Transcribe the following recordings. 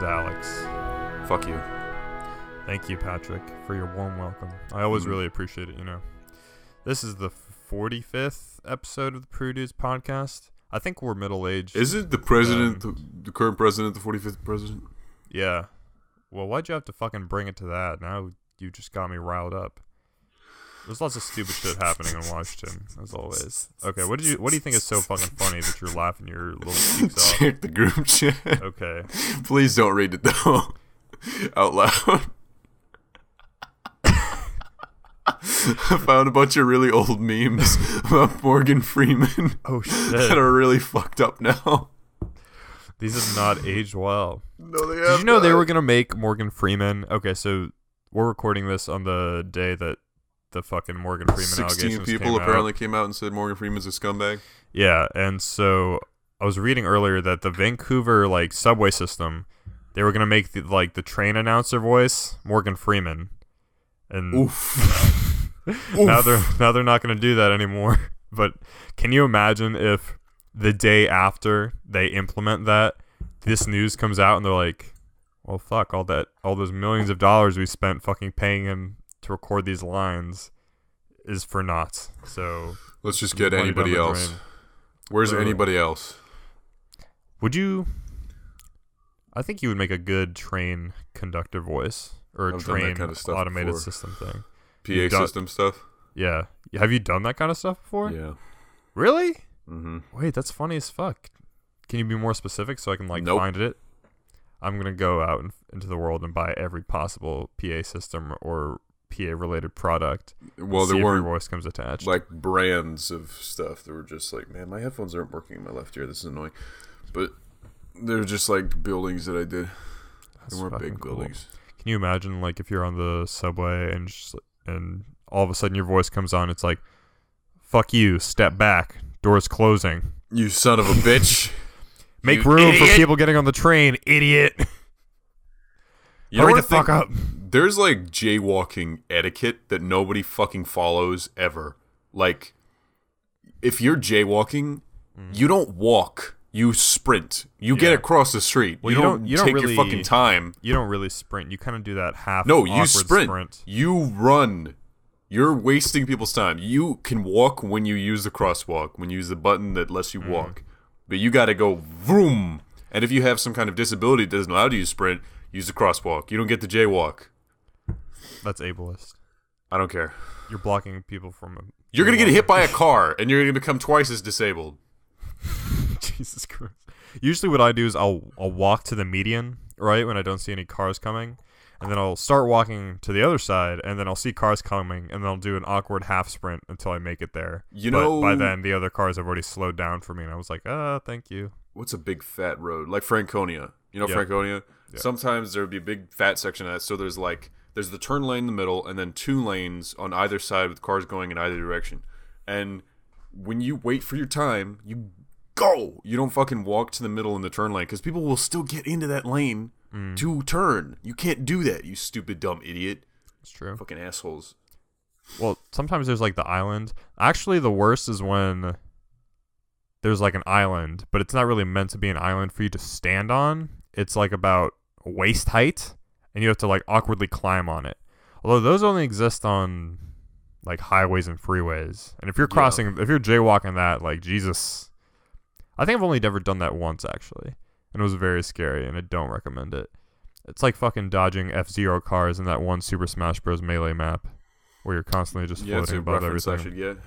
is Alex. Fuck you. Thank you, Patrick, for your warm welcome. I always really appreciate it, you know. This is the 45th episode of the Prude podcast. I think we're middle-aged. Is it the president, the current president, the 45th president? Yeah. Well, why'd you have to fucking bring it to that? Now you just got me riled up. There's lots of stupid shit happening in Washington, as always. Okay, what do you think is so fucking funny that you're laughing your little cheeks off? Check the group chat. Okay. Please don't read it though. Out loud. I found a bunch of really old memes about Morgan Freeman. Oh shit. That are really fucked up now. These have not aged well. No, they have. Did you know they were gonna make Morgan Freeman? Okay, so we're recording this on the day that the fucking Morgan Freeman 16 allegations people came apparently out. came out and said Morgan Freeman's a scumbag. Yeah, and so I was reading earlier that the Vancouver subway system, they were gonna make the train announcer voice Morgan Freeman, and Oof. now they're not gonna do that anymore. But can you imagine if the day after they implement that, this news comes out and they're like, well, fuck, all those millions of dollars we spent fucking paying him to record these lines is for naught. So Let's just get anybody else. Drain. Where's anybody else? Would you? I think you would make a good train conductor voice or a I've done that train kind of stuff automated before. system thing. PA system stuff? Yeah. Have you done that kind of stuff before? Yeah. Really? Mm-hmm. Wait, that's funny as fuck. Can you be more specific so I can Nope. find it? I'm gonna go out into the world and buy every possible PA system or PA related product. Well, see there if your weren't voice comes attached. brands of stuff that were just like, man, my headphones aren't working in my left ear. This is annoying. But they're just buildings that I did. That's They weren't fucking big cool. buildings. Can you imagine if you're on the subway and all of a sudden your voice comes on? It's like, "Fuck you! Step back! Doors closing! You son of a bitch! Make You room for idiot. people getting on the train, idiot! You know Hurry what the fuck up!" There's jaywalking etiquette that nobody fucking follows ever. If you're jaywalking, you don't walk. You sprint. You get across the street. Well, you don't take really, your fucking time. You don't really sprint. You kind of do that half. No, you awkward sprint. You run. You're wasting people's time. You can walk when you use the crosswalk, when you use the button that lets you walk. But you got to go vroom. And if you have some kind of disability that doesn't allow you to sprint, use the crosswalk. You don't get the jaywalk. That's ableist. I don't care. You're blocking people from. You're going to get hit by a car, and you're going to become twice as disabled. Jesus Christ. Usually what I do is I'll walk to the median, right, when I don't see any cars coming. And then I'll start walking to the other side, and then I'll see cars coming, and then I'll do an awkward half sprint until I make it there. But by then, the other cars have already slowed down for me, and I was like, thank you. What's a big fat road? Like Franconia. You know Franconia? Yeah. Sometimes there would be a big fat section of that, so there's the turn lane in the middle, and then 2 lanes on either side with cars going in either direction. And when you wait for your time, you go! You don't fucking walk to the middle in the turn lane, because people will still get into that lane to turn. You can't do that, you stupid, dumb idiot. It's true. Fucking assholes. Well, sometimes there's the island. Actually, the worst is when there's an island, but it's not really meant to be an island for you to stand on. It's about waist height, and you have to awkwardly climb on it. Although those only exist on highways and freeways. And if you're crossing, if you're jaywalking that, Jesus. I think I've only ever done that once, actually. And it was very scary, and I don't recommend it. It's like fucking dodging F-Zero cars in that one Super Smash Bros. Melee map, where you're constantly just floating above everything. I should get.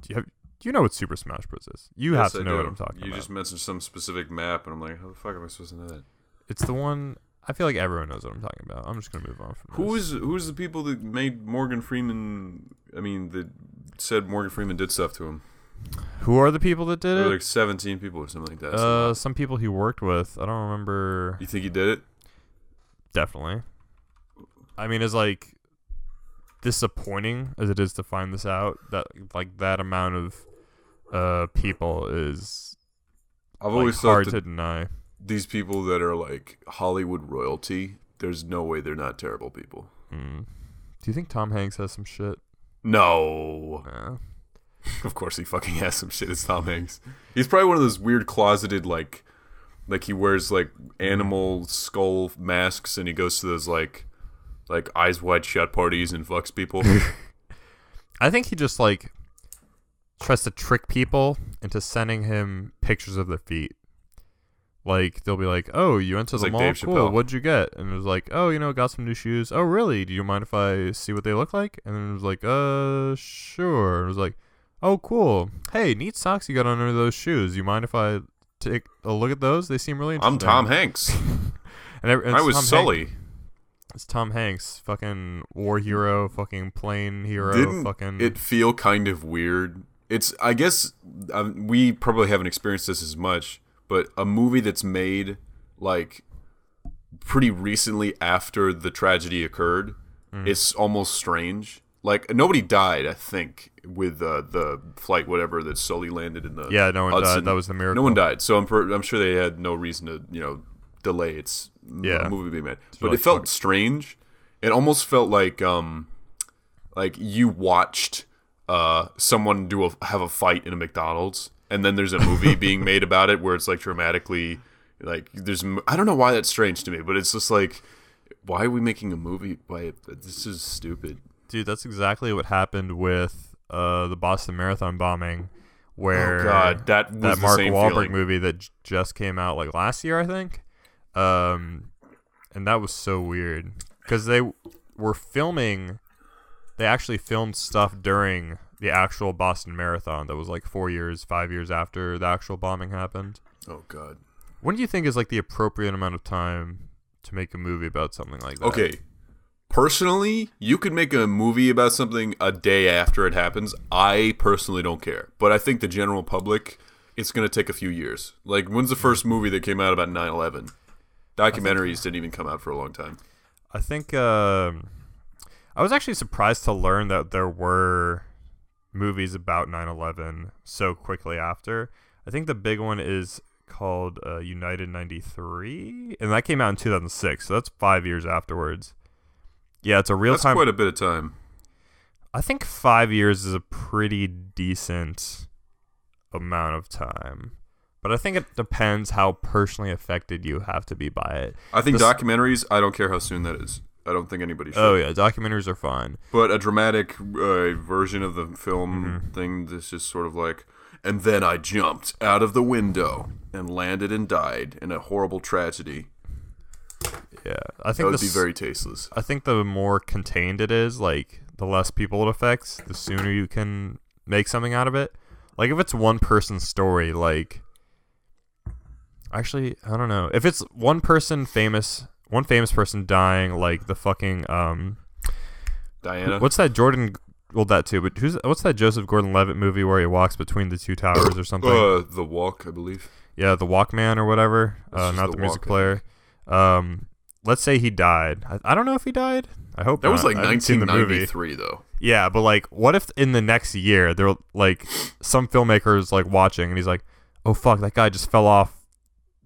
Do you know what Super Smash Bros. Is? You have to know what I'm talking about. You just mentioned some specific map, and I'm like, how the fuck am I supposed to know that? It's the one. I feel like everyone knows what I'm talking about. I'm just gonna move on from this. Who's the people that made Morgan Freeman? That said Morgan Freeman did stuff to him. Who are the people that did There it? were 17 people or something like that. Some people he worked with. I don't remember. You think he did it? Definitely. I mean, as disappointing as it is to find this out, that that amount of people is. I've always hard thought to deny. These people that are Hollywood royalty, there's no way they're not terrible people. Do you think Tom Hanks has some shit? No. Nah. Of course he fucking has some shit. It's Tom Hanks. He's probably one of those weird closeted Like he wears like animal skull masks, and he goes to those like eyes wide shut parties and fucks people. I think he just like tries to trick people into sending him pictures of their feet. Like they'll be like, "Oh, you went to the like mall? Dave Cool. Chappelle. What'd you get?" And it was like, "Oh, got some new shoes. Oh, really? Do you mind if I see what they look like?" And then it was like, sure." And it was like, "Oh, cool. Hey, neat socks you got under those shoes. You mind if I take a look at those? They seem really interesting." I'm Tom Hanks. And I was Tom Sully. It's Tom Hanks, fucking war hero, fucking plane hero. Didn't it feel kind of weird? It's, I guess, we probably haven't experienced this as much, but a movie that's made like pretty recently after the tragedy occurred, it's almost strange. Like nobody died, I think, with the flight, whatever, that Sully landed in the no one Hudson. died. That was the miracle. No one died, so I'm sure they had no reason to delay its movie being made. But like, it felt strange. It almost felt like you watched someone have a fight in a McDonald's, and then there's a movie being made about it where it's like dramatically like I don't know why that's strange to me, but it's just like, why are we making a movie by it? This is stupid. Dude, that's exactly what happened with the Boston Marathon bombing, where oh god, that was that the Mark same Wahlberg feeling. movie that just came out like last year, I think. And that was so weird because they actually filmed stuff during the actual Boston Marathon that was like 5 years after the actual bombing happened. Oh god. When do you think is like the appropriate amount of time to make a movie about something like that? Okay. Personally, you could make a movie about something a day after it happens. I personally don't care. But I think the general public, it's going to take a few years. Like, when's the first movie that came out about 9/11? Documentaries didn't even come out for a long time. I think I was actually surprised to learn that there were movies about 9/11 so quickly after. I think the big one is called United 93, and that came out in 2006, so that's 5 years afterwards. Yeah, it's a real time. That's quite a bit of time. I think 5 years is a pretty decent amount of time. But I think it depends how personally affected you have to be by it. I think documentaries, I don't care how soon that is. I don't think anybody should. Oh, yeah, documentaries are fine. But a dramatic version of the film thing that's just sort of like, and then I jumped out of the window and landed and died in a horrible tragedy. Yeah, I think that would be very tasteless. I think the more contained it is, like the less people it affects, the sooner you can make something out of it. Like if it's one person's story, like actually, I don't know. If it's one famous person dying, like the fucking Diana. What's that Jordan? Well, that too. But what's that Joseph Gordon-Levitt movie where he walks between the two towers or something? The Walk, I believe. Yeah, The Walkman or whatever. Not the music player. Let's say he died. I don't know if he died. I hope that not. was like I haven't seen the movie. 1993 though. Yeah, but like, what if in the next year there like some filmmakers like watching and he's like, "Oh fuck, that guy just fell off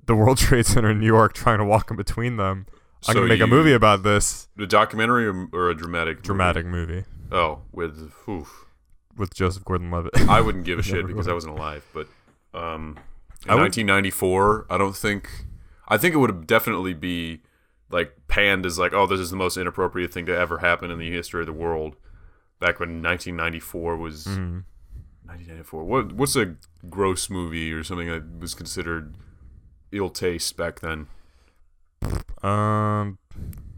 the World Trade Center in New York trying to walk in between them. I'm gonna make a movie about this." A documentary or a dramatic movie. Oh, with Joseph Gordon-Levitt. I wouldn't give a shit because I wasn't alive. But in 1994, I think it would definitely be like panned as like, oh, this is the most inappropriate thing to ever happen in the history of the world. Back when 1994 was 1994. What's a gross movie or something that was considered ill taste back then?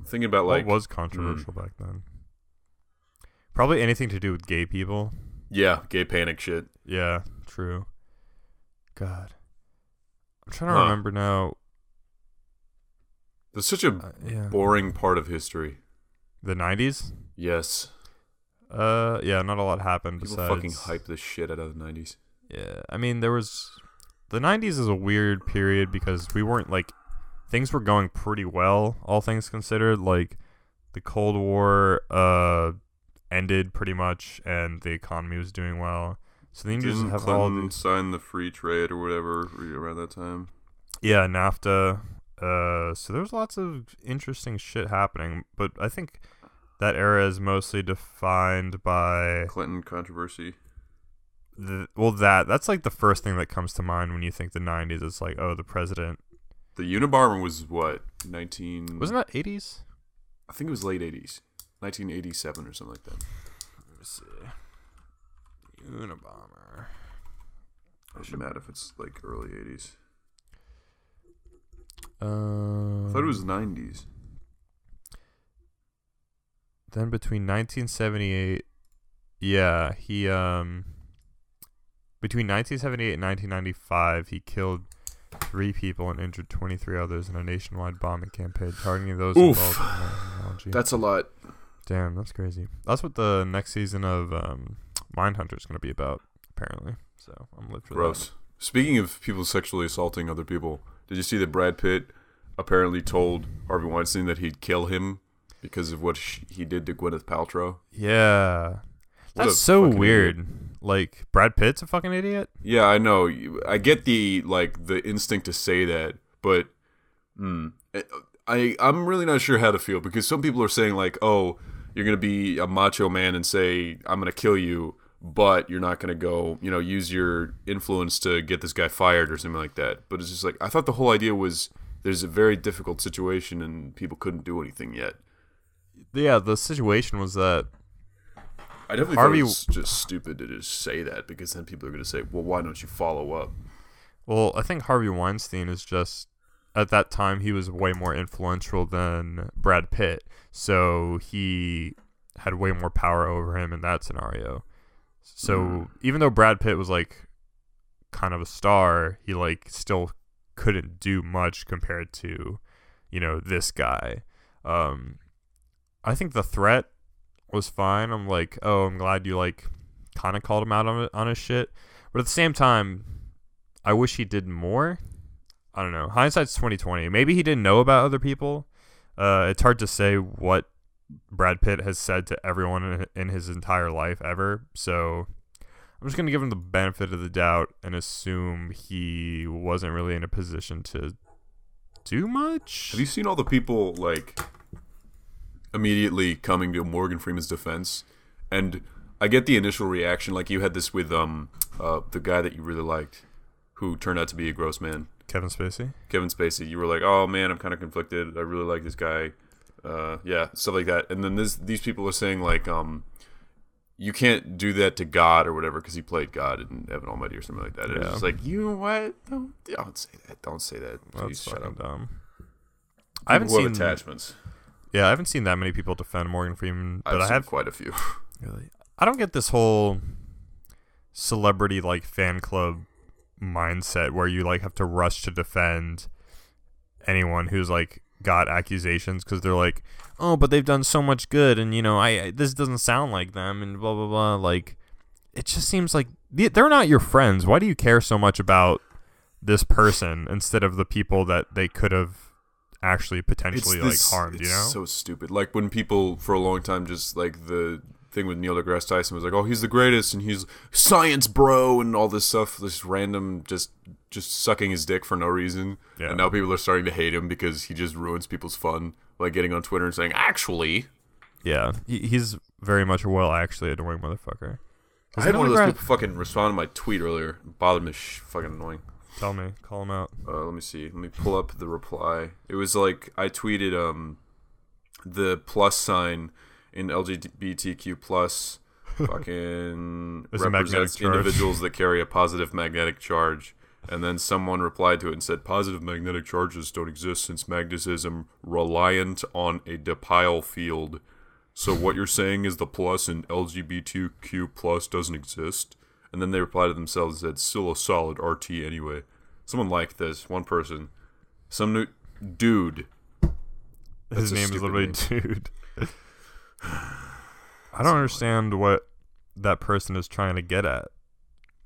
Thinking about like what was controversial back then? Probably anything to do with gay people. Yeah, gay panic shit. Yeah, true. God, I'm trying to remember now. That's such a boring part of history. The 90s? Yes. Yeah, not a lot happened People besides fucking hype the shit out of the 90s. Yeah, I mean, the 90s is a weird period because we weren't like, things were going pretty well, all things considered. Like, the Cold War ended pretty much, and the economy was doing well. So then you just have Clinton sign the free trade or whatever around that time? Yeah, NAFTA. So there's lots of interesting shit happening, but I think that era is mostly defined by Clinton controversy. That's like the first thing that comes to mind when you think the 90s. It's like, oh, the president The Unabomber was what, 19... Wasn't that 80s? I think it was late 80s. 1987 or something like that. Let me see. Unabomber. I should be mad if it's like early 80s. I thought it was 90s. Then between 1978, yeah, he between 1978 and 1995, he killed 3 people and injured 23 others in a nationwide bombing campaign targeting those involved in technology. That's a lot. Damn, that's crazy. That's what the next season of Mindhunter is going to be about, apparently. So I'm lit for Gross. that. Speaking of people sexually assaulting other people, did you see that Brad Pitt apparently told Harvey Weinstein that he'd kill him because of what he did to Gwyneth Paltrow? Yeah. That's so weird. Idiot. Like, Brad Pitt's a fucking idiot? Yeah, I know. I get the instinct to say that, but I'm really not sure how to feel, because some people are saying like, oh, you're going to be a macho man and say, I'm going to kill you, but you're not going to go, use your influence to get this guy fired or something like that. But it's just like, I thought the whole idea was there's a very difficult situation and people couldn't do anything yet. Yeah, the situation was that I definitely thought it was just stupid to just say that, because then people are going to say, well, why don't you follow up? Well, I think Harvey Weinstein is just, at that time, he was way more influential than Brad Pitt. So he had way more power over him in that scenario. So even though Brad Pitt was like kind of a star, he like still couldn't do much compared to, this guy. I think the threat was fine. I'm like, oh, I'm glad you like kind of called him out on his shit. But at the same time, I wish he did more. I don't know. Hindsight's 2020. Maybe he didn't know about other people. It's hard to say what Brad Pitt has said to everyone in his entire life ever. So I'm just going to give him the benefit of the doubt and assume he wasn't really in a position to do much. Have you seen all the people like immediately coming to Morgan Freeman's defense? And I get the initial reaction, like you had this with the guy that you really liked, who turned out to be a gross man. Kevin Spacey. You were like, oh man, I'm kind of conflicted. I really like this guy. Yeah, stuff like that. And then these people are saying like, you can't do that to God or whatever because he played God in Evan Almighty or something like that. And it's just like, you know what? Don't say that. Don't say that. Please shut up. Dumb. I haven't seen attachments. Yeah, I haven't seen that many people defend Morgan Freeman, but I have quite a few. Really, I don't get this whole celebrity like fan club mindset where you like have to rush to defend anyone who's like got accusations because they're like, oh, but they've done so much good, and this doesn't sound like them, and blah blah blah. Like, it just seems like they're not your friends. Why do you care so much about this person instead of the people that they could have actually potentially harmed? It's so stupid. Like when people for a long time just like the thing with Neil deGrasse Tyson was like, oh, he's the greatest and he's science bro and all this stuff, this random just sucking his dick for no reason. Yeah. And now people are starting to hate him because he just ruins people's fun, like getting on Twitter and saying, actually. Yeah, he's very much a actually annoying motherfucker. I had one of those people fucking respond to my tweet earlier. It bothered me. Fucking annoying. Tell me. Call him out. Let me see. Let me pull up the reply. It was like, I tweeted the plus sign in LGBTQ plus fucking represents individuals that carry a positive magnetic charge. And then someone replied to it and said, positive magnetic charges don't exist since magnetism reliant on a dipole field. So what you're saying is the plus in LGBTQ plus doesn't exist? And then they replied to themselves and said, still a solid RT anyway. Someone liked this. One person. Some new dude. His name is literally Dude. I don't understand what that person is trying to get at.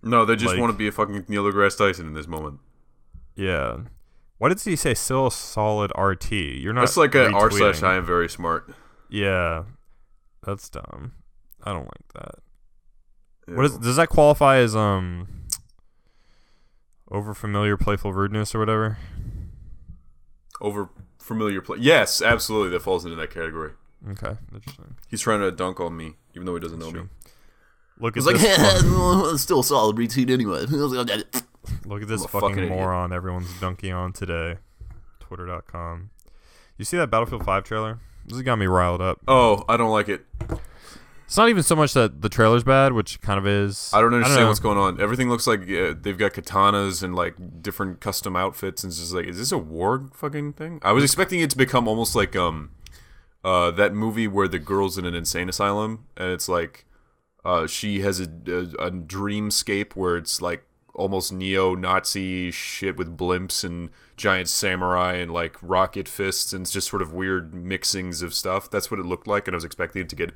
No, they just want to be a fucking Neil deGrasse Tyson in this moment. Yeah. What did he say? Still a solid RT. You're not. That's like an r/I am very smart. Yeah. That's dumb. I don't like that. Ew. Does that qualify as over familiar playful rudeness or whatever? Over familiar Yes, absolutely. That falls into that category. Okay, interesting. He's trying to dunk on me, even though he doesn't know me. Look at this. Still a solid retweet anyway. Look at this fucking moron everyone's dunking on today. Twitter.com. You see that Battlefield 5 trailer? This has got me riled up. Oh, I don't like it. It's not even so much that the trailer's bad, which kind of is. I don't understand what's going on. Everything looks like they've got katanas and like different custom outfits, and it's just like, is this a war fucking thing? I was expecting it to become almost like that movie where the girl's in an insane asylum, and it's like she has a dreamscape where it's like almost neo-Nazi shit with blimps and giant samurai and like rocket fists, and it's just sort of weird mixings of stuff. That's what it looked like, and I was expecting it to get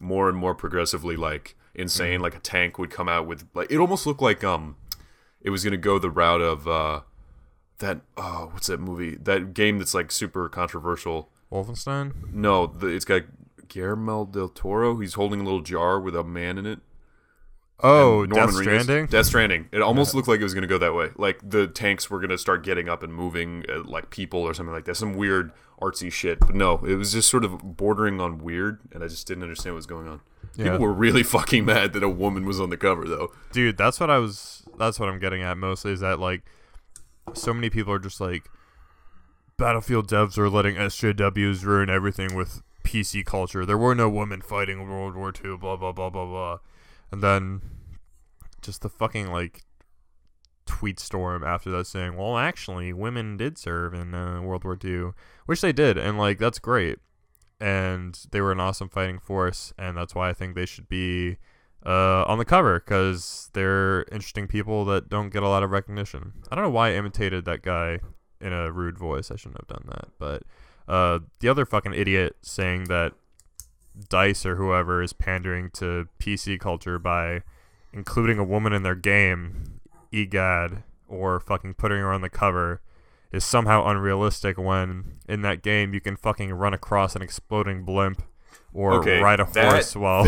more and more progressively like insane. Like a tank would come out with like, it almost looked like it was gonna go the route of that what's that movie, that game that's like super controversial, Wolfenstein? No, it's got Guillermo del Toro. He's holding a little jar with a man in it. Oh, Death Stranding? Death Stranding. It almost looked like it was going to go that way. Like the tanks were going to start getting up and moving like people or something like that. Some weird artsy shit. But no, it was just sort of bordering on weird, and I just didn't understand what was going on. Yeah. People were really fucking mad that a woman was on the cover, though. Dude, that's what I'm getting at mostly, is that like so many people are just like, Battlefield devs are letting SJWs ruin everything with PC culture. There were no women fighting in World War II, blah, blah, blah, blah, blah. And then just the fucking, like, tweet storm after that saying, well, actually, women did serve in World War II, which they did, and, like, that's great. And they were an awesome fighting force, and that's why I think they should be on the cover, because they're interesting people that don't get a lot of recognition. I don't know why I imitated that guy in a rude voice. I shouldn't have done that. But the other fucking idiot saying that DICE or whoever is pandering to PC culture by including a woman in their game, egad, or fucking putting her on the cover, is somehow unrealistic when in that game you can fucking run across an exploding blimp or ride a horse while...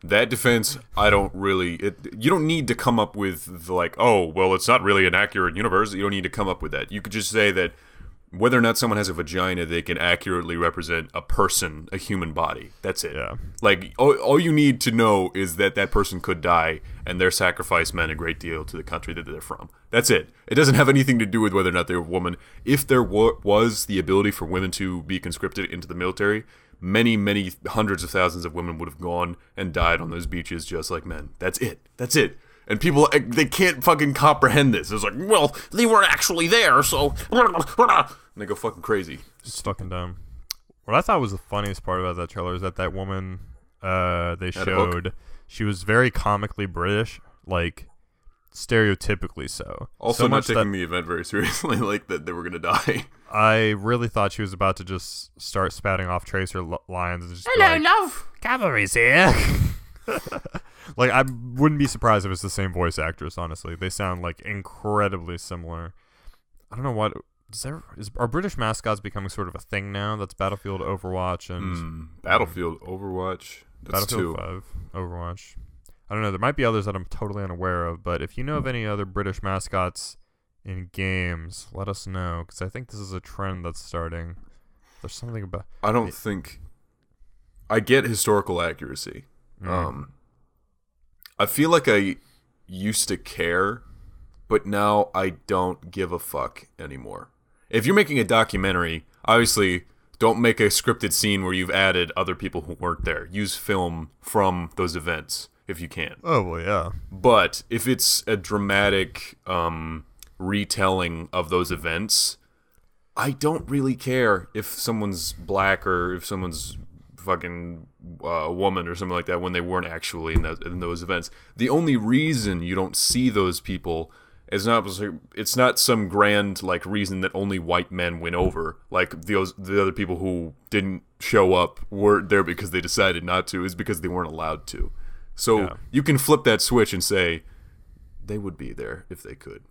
That defense, I don't really... you don't need to come up with like, oh, well, it's not really an accurate universe. You don't need to come up with that. You could just say that whether or not someone has a vagina, they can accurately represent a person, a human body. That's it. Yeah. Like, all you need to know is that that person could die, and their sacrifice meant a great deal to the country that they're from. That's it. It doesn't have anything to do with whether or not they're a woman. If there was the ability for women to be conscripted into the military, many, many hundreds of thousands of women would have gone and died on those beaches just like men. That's it. That's it. And people, they can't fucking comprehend this. It's like, well, they weren't actually there, so... And they go fucking crazy. It's fucking dumb. What I thought was the funniest part about that trailer is that woman they showed, she was very comically British, like, stereotypically so. Also not taking the event very seriously, like that they were going to die. I really thought she was about to just start spouting off Tracer lines and just hello, love! Cavalry's here! Like, I wouldn't be surprised if it's the same voice actress, honestly. They sound, like, incredibly similar. I don't know what... Are British mascots becoming sort of a thing now? That's Battlefield, Overwatch, and... Battlefield, Overwatch. That's Battlefield 5, Overwatch. I don't know. There might be others that I'm totally unaware of, but if you know of any other British mascots in games, let us know, because I think this is a trend that's starting. There's something about... I don't think... I get historical accuracy. I feel like I used to care, but now I don't give a fuck anymore. If you're making a documentary, obviously don't make a scripted scene where you've added other people who weren't there. Use film from those events if you can. Oh, well, yeah. But if it's a dramatic retelling of those events, I don't really care if someone's black or if someone's fucking woman or something like that when they weren't actually in those events. The only reason you don't see those people is it's not some grand like reason that only white men win over. Like the other people who didn't show up weren't there because they decided not to, is because they weren't allowed to. So you can flip that switch and say they would be there if they could.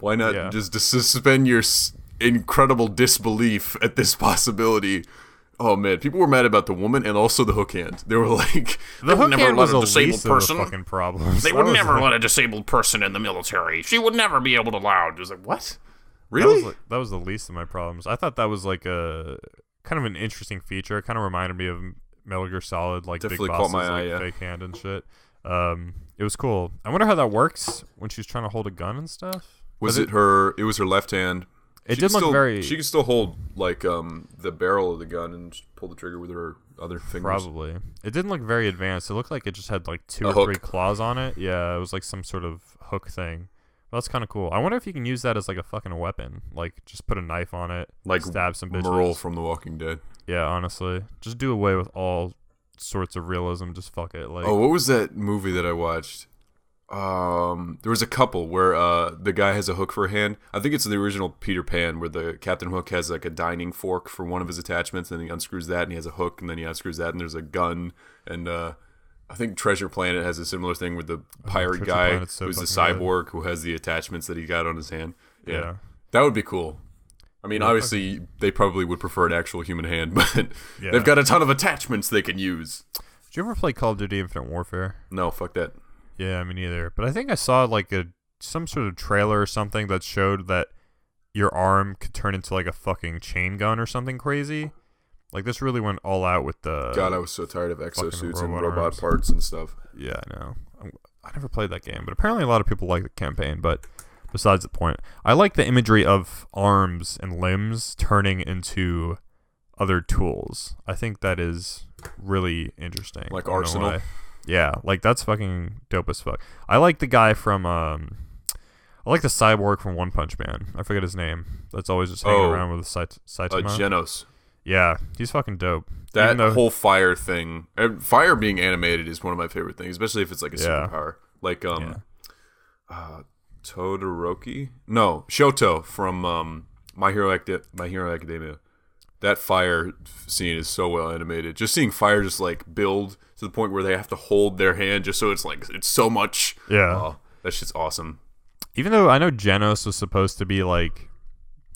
Why not just suspend your incredible disbelief at this possibility? Oh man, people were mad about the woman and also the hook hand. They were like, the hook hand was a least of the fucking problems. They would never let a disabled person in the military. She would never be able to allow. It was like, what? Really? That was the least of my problems. I thought that was like a kind of an interesting feature. It kind of reminded me of Metal Gear Solid, like definitely big bosses, caught my eye, fake hand and shit. It was cool. I wonder how that works when she's trying to hold a gun and stuff. It was her left hand, It did look very. She could still hold like the barrel of the gun and just pull the trigger with her other fingers. Probably. It didn't look very advanced. It looked like it just had like two A or hook. three claws on it. Yeah, it was like some sort of hook thing. Well, that's kind of cool. I wonder if you can use that as like a fucking weapon. Like just put a knife on it, Like stab some bitches. Merle from The Walking Dead. Yeah, honestly, just do away with all sorts of realism. Just fuck it. Like, Oh, what was that movie that I watched? There was a couple where the guy has a hook for a hand. I think it's the original Peter Pan where the Captain Hook has like a dining fork for one of his attachments, and he unscrews that, and he has a hook, and then he unscrews that, and there's a gun. And I think Treasure Planet has a similar thing with the pirate Treasure guy Planet's so who's the fucking cyborg who has the attachments that he got on his hand. yeah. That would be cool. I mean, obviously, they probably would prefer an actual human hand, but Yeah. they've got a ton of attachments they can use. Did you ever play Call of Duty Infinite Warfare? No, fuck that. Yeah, me neither. But I think I saw like some sort of trailer or something that showed that your arm could turn into like a fucking chain gun or something crazy. Like this really went all out with the. God, I was so tired of exosuits and robot robot arms. parts and stuff. Yeah, I know. I never played that game, but apparently a lot of people like the campaign. But besides the point, I like the imagery of arms and limbs turning into other tools. I think that is really interesting. Like I don't know Arsenal? why. Yeah, like that's fucking dope as fuck. I like the guy from I like the cyborg from One Punch Man. I forget his name. That's always just hanging around with the Saitama. Genos. Yeah, he's fucking dope. That whole fire thing, fire being animated is one of my favorite things, especially if it's like a superpower. Like Todoroki? No, Shoto from My Hero Academia. That fire scene is so well animated. Just seeing fire just like build to the point where they have to hold their hand just so it's like it's so much. Yeah. Oh, that shit's awesome. Even though I know Genos was supposed to be like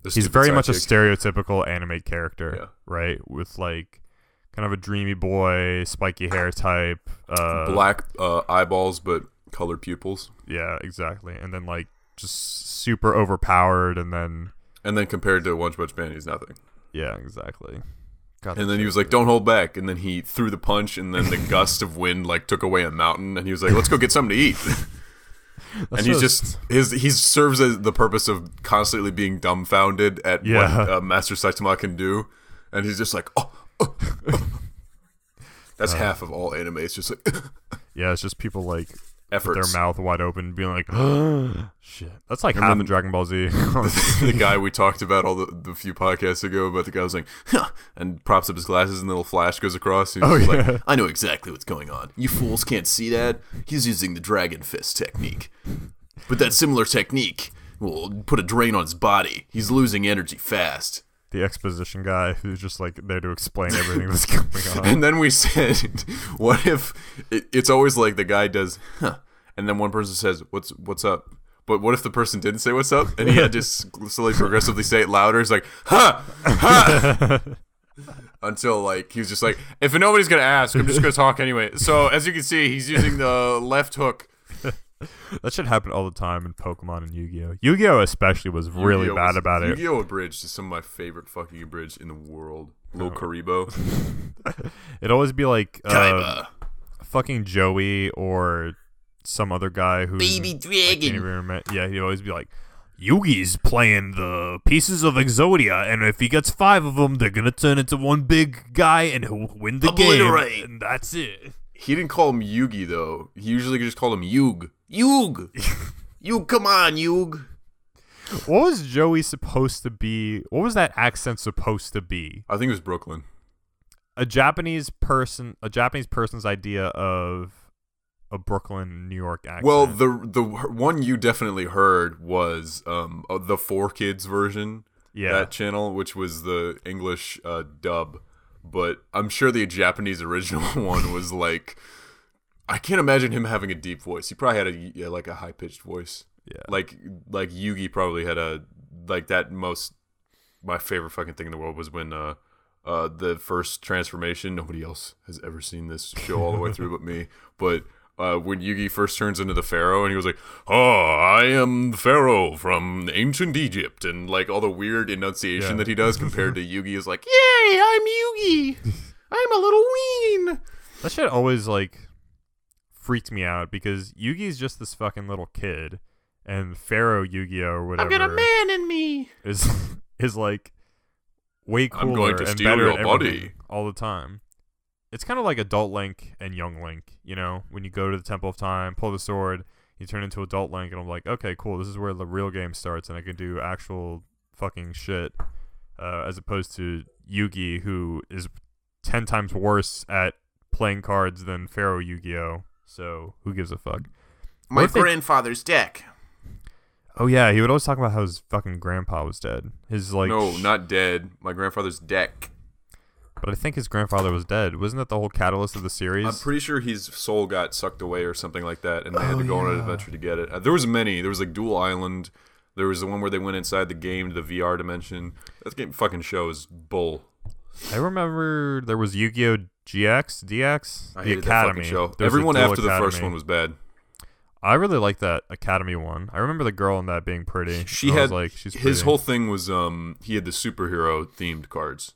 he's very much a stereotypical anime character, Yeah. right? With like kind of a dreamy boy, spiky hair type, Black eyeballs but colored pupils. Yeah, exactly. And then like just super overpowered, and then compared to One Punch Man, he's nothing. yeah, exactly. God, And then he was like, "Don't hold back." And then he threw the punch, and then the gust of wind like took away a mountain, and he was like, "Let's go get something to eat." And he's just he serves as the purpose of constantly being dumbfounded at what Master Saitama can do, and he's just like, "Oh." That's half of all anime. It's just like yeah, it's just people like efforts. with their mouth wide open, being like, "Oh shit." That's like half of Dragon Ball Z. The guy we talked about all the few podcasts ago about the guy was like, huh, and props up his glasses and the little flash goes across. And he's like, I know exactly what's going on. You fools can't see that. He's using the Dragon Fist technique. But that similar technique will put a drain on his body. He's losing energy fast. The exposition guy who's just like there to explain everything that's going on. And then we said, what if it's always like the guy does, huh, and then one person says, what's up? But what if the person didn't say what's up, and he had to slowly progressively say it louder? It's like, huh, huh. Until like he was just like, if nobody's gonna ask, I'm just gonna talk anyway. So as you can see, he's using the left hook. That shit happened all the time in Pokemon and Yu-Gi-Oh! Yu-Gi-Oh! Especially was really bad about it. Yu-Gi-Oh! Abridged is some of my favorite fucking abridged in the world. Lil Karibo. It'd always be like fucking Joey or some other guy who Baby Dragon. Yeah, he'd always be like, Yugi's playing the pieces of Exodia, and if he gets 5 of them, they're gonna turn into one big guy, and he'll win the Obliterate. game. And that's it. He didn't call him Yugi though. He usually just called him Yug. Yug. Yug, come on, Yug. What was Joey supposed to be? What was that accent supposed to be? I think it was Brooklyn. A Japanese person's idea of a Brooklyn, New York accent. Well, the one you definitely heard was the 4Kids version. Yeah. That channel, which was the English dub. But I'm sure the Japanese original one was like, I can't imagine him having a deep voice. He probably had a high pitched voice. Yeah. Like Yugi probably had my favorite fucking thing in the world was when the first transformation. Nobody else has ever seen this show all the way through but me. But when Yugi first turns into the Pharaoh and he was like, "Oh, I am the Pharaoh from ancient Egypt," and like all the weird enunciation that he does compared to Yugi is like, "Yay, I'm Yugi. I'm a little ween." That shit always like freaked me out because Yugi's just this fucking little kid, and Pharaoh Yu-Gi-Oh or whatever. I've got a man in me. Is like way cooler I'm going to and steal better your at body everything all the time. It's kind of like Adult Link and Young Link, you know, when you go to the Temple of Time, pull the sword, you turn into Adult Link, and I'm like, okay, cool, this is where the real game starts, and I can do actual fucking shit, as opposed to Yugi, who is 10 times worse at playing cards than Pharaoh Yu-Gi-Oh! So, who gives a fuck? My grandfather's deck. Oh, yeah, he would always talk about how his fucking grandpa was dead. His, like... No, not dead. My grandfather's deck. But I think his grandfather was dead. Wasn't that the whole catalyst of the series? I'm pretty sure his soul got sucked away or something like that, and they had to go on an adventure to get it. There was many. There was like Dual Island. There was the one where they went inside the game to the VR dimension. That game fucking show is bull. I remember there was Yu-Gi-Oh! GX, DX, I the hated Academy. that fucking show. There's Everyone the Dual after Academy. the first one was bad. I really liked that Academy one. I remember the girl in that being pretty. She I had was like, she's pretty. his whole thing was he had the superhero themed cards.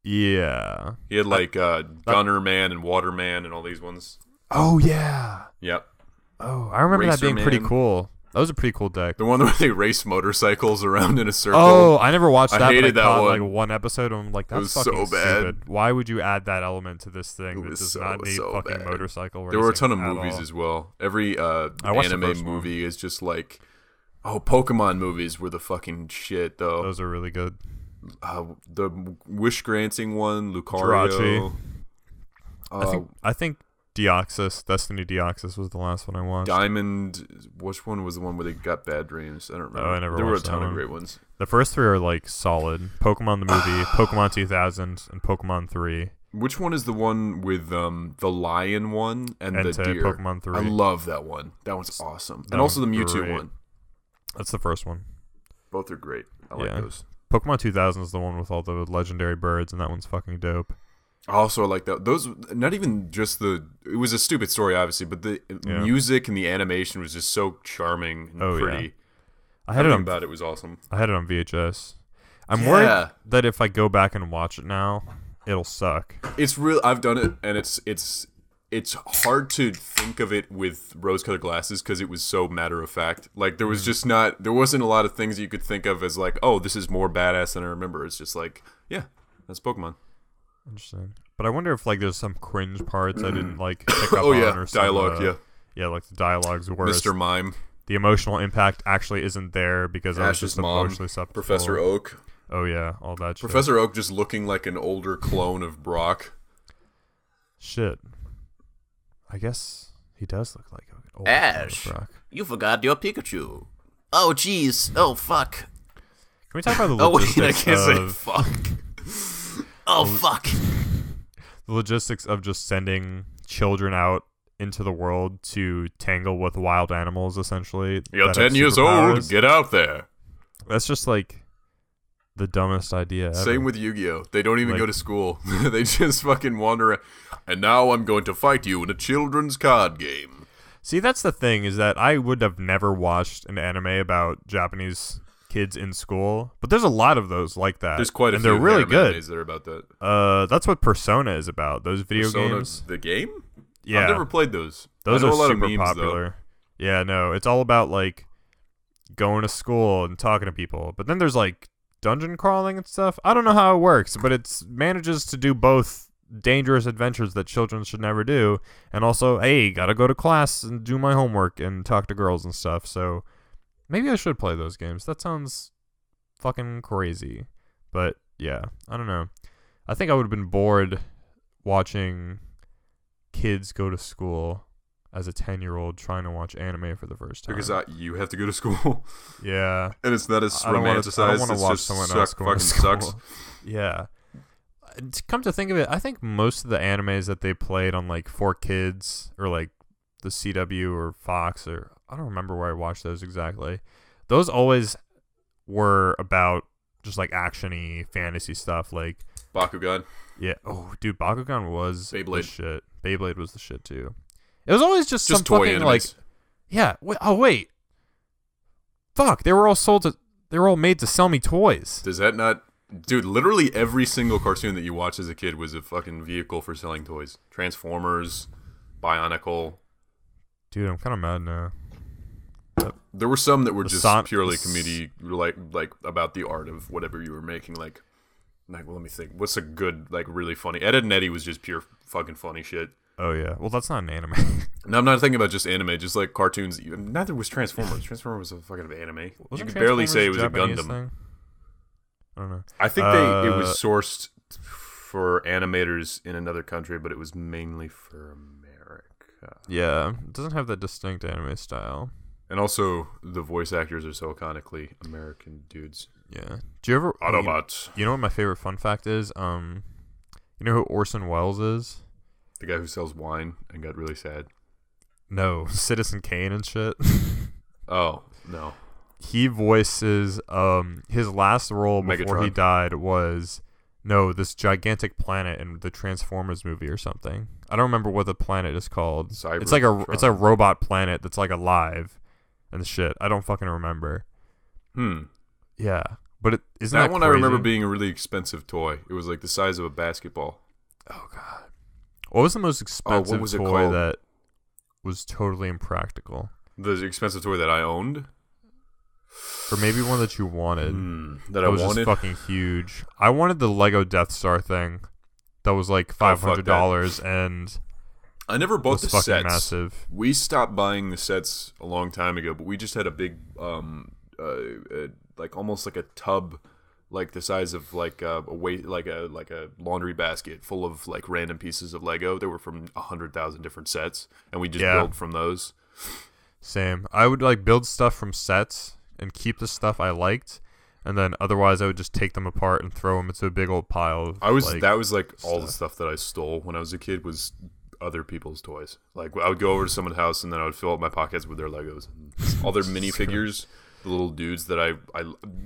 Yeah. He had like Gunner Man and Water Man and all these ones. Oh yeah. Yep. Oh, I remember that Racer being pretty Man. cool. That was a pretty cool deck. The one where they race motorcycles around in a circle. Oh, I never watched that. I hated but I that caught one. like one episode, and I'm like, that's was fucking so bad. stupid. Why would you add that element to this thing It that was does so, not need so fucking bad. motorcycle racing? There were a ton of at movies all. as well. Every I watched the anime first one. movie is just like, Pokemon movies were the fucking shit though. Those are really good. The wish granting one, Lucario. I think Deoxys, Destiny Deoxys was the last one I watched. Diamond. Which one was the one where they got bad dreams? I don't remember. Oh, I never There were a watched that ton of one. great ones. The first three are like solid. Pokemon the movie, Pokemon 2000, and Pokemon 3. Which one is the one with the lion one and the Entei, deer? Pokemon 3. I love that one. That one's awesome. That And also the one's Mewtwo great. one. That's the first one. Both are great. I like Yeah. those. Pokemon 2000 is the one with all the legendary birds, and that one's fucking dope. I also like that. Those, not even just it was a stupid story, obviously, but the music and the animation was just so charming and pretty. Yeah. I had it Everything on about it was awesome. I had it on VHS. I'm worried that if I go back and watch it now, it'll suck. It's real. I've done it, and it's hard to think of it with rose-colored glasses because it was so matter of fact. Like there was just there wasn't a lot of things you could think of as like, oh, this is more badass than I remember. It's just like, yeah, that's Pokemon. Interesting. But I wonder if like there's some cringe parts I didn't like pick up Oh on, yeah, or some, dialogue. yeah, like the dialogue's worse. Mr. Mime, The emotional impact actually isn't there because I was Ash's just mom, emotionally susceptible. Professor Oak. Oh yeah, all that shit. Professor Oak just looking like an older clone of Brock. Shit. I guess he does look like an old Ash, Brock. you forgot your Pikachu. Oh, jeez. Oh, fuck. Can we talk about the Oh, wait, I logistics can't say of fuck. Oh, fuck. the logistics of just sending children out into the world to tangle with wild animals, essentially? You're that have 10 years old. superpowers? Get out there. That's just like the dumbest idea ever. Same with Yu-Gi-Oh. They don't even Like- go to school. They just fucking wander around. And now I'm going to fight you in a children's card game. See, that's the thing, is that I would have never watched an anime about Japanese kids in school, but there's a lot of those like that. There's quite a and few they're really anime good. animes that are about that. That's what Persona is about. Those video Persona, games. the game? Yeah, I've never played those. those I know are a lot super of memes, popular. Yeah, no, it's all about like going to school and talking to people. But then there's like dungeon crawling and stuff. I don't know how it works, but it manages to do both dangerous adventures that children should never do, and also, hey, gotta go to class and do my homework and talk to girls and stuff. So maybe I should play those games. That sounds fucking crazy. But yeah, I don't know. I think I would have been bored watching kids go to school as a 10-year-old trying to watch anime for the first time. Because you have to go to school. Yeah. And it's not as I don't romanticized. want to It's watch just someone else going fucking to school. sucks. Yeah. To come to think of it, I think most of the animes that they played on like 4Kids or like the CW or Fox, or I don't remember where I watched those exactly. Those always were about just like action-y fantasy stuff, like Bakugan. yeah. Oh, dude, Bakugan was the Beyblade. shit. Beyblade was the shit too. It was always just some toy fucking animes. like yeah. Wait. Fuck, they were all made to sell me toys. Does that not... Dude, literally every single cartoon that you watched as a kid was a fucking vehicle for selling toys. Transformers, Bionicle. Dude, I'm kind of mad now. Yep. There were some that were just purely the comedy, like about the art of whatever you were making. Like, well, let me think. What's a good, like, really funny? Ed, Edd n Eddy was just pure fucking funny shit. Oh yeah, well that's not an anime. No, I'm not thinking about just anime, just like cartoons. Neither was Transformers. Transformers was a fucking anime. Wasn't You could barely Transformers say it was a Japanese Gundam. thing? I don't know. I think it was sourced for animators in another country, but it was mainly for America. Yeah, it doesn't have that distinct anime style. And also, the voice actors are so iconically American dudes. Yeah. Do you ever Autobots. You know what my favorite fun fact is? You know who Orson Welles is? The guy who sells wine and got really sad. No, Citizen Kane and shit. Oh, no. He voices his last role before he Megatron. died was this gigantic planet in the Transformers movie or something. I don't remember what the planet is called. It's like it's a robot planet that's like alive and shit. I don't fucking remember. Yeah, but isn't that one crazy? I remember being a really expensive toy. It was like the size of a basketball. Oh god. What was the most expensive was it toy called? that was totally impractical? The expensive toy that I owned? Or maybe one that you wanted. That I was wanted? just fucking huge. I wanted the Lego Death Star thing. That was like $500 and I never bought was the fucking sets. massive. We stopped buying the sets a long time ago, but we just had a big, like almost like a tub, like the size of like a weight, like a laundry basket full of like random pieces of Lego. They were from 100,000 different sets, and we just build from those. Same. I would like build stuff from sets and keep the stuff I liked, and then otherwise I would just take them apart and throw them into a big old pile. That was like all the stuff that I stole when I was a kid was other people's toys. Like I would go over to someone's house and then I would fill up my pockets with their Legos, and all their minifigures. The little dudes that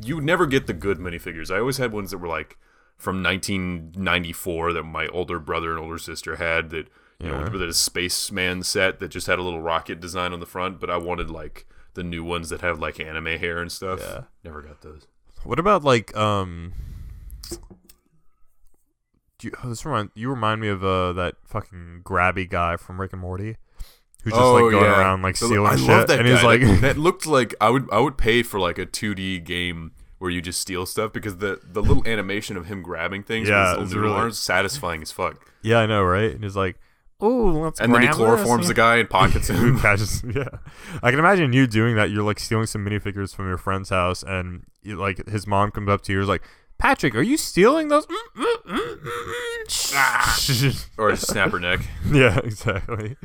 you never get the good minifigures. I always had ones that were like from 1994 that my older brother and older sister had that you know with a spaceman set that just had a little rocket design on the front. But I wanted like the new ones that have like anime hair and stuff. Yeah, never got those. What about like you remind me of that fucking grabby guy from Rick and Morty. Who's just like going around like stealing shit. Love that and guy. He's like that looked like I would pay for like a 2D game where you just steal stuff because the little animation of him grabbing things with his little arms satisfying as fuck. Yeah, I know, right? And he's like, "Oh, let's." And then he chloroforms the guy and pockets him. Yeah, I can imagine you doing that. You're like stealing some minifigures from your friend's house, and like his mom comes up to you, and is like, "Patrick, are you stealing those?" Or a snapper neck. Yeah, exactly.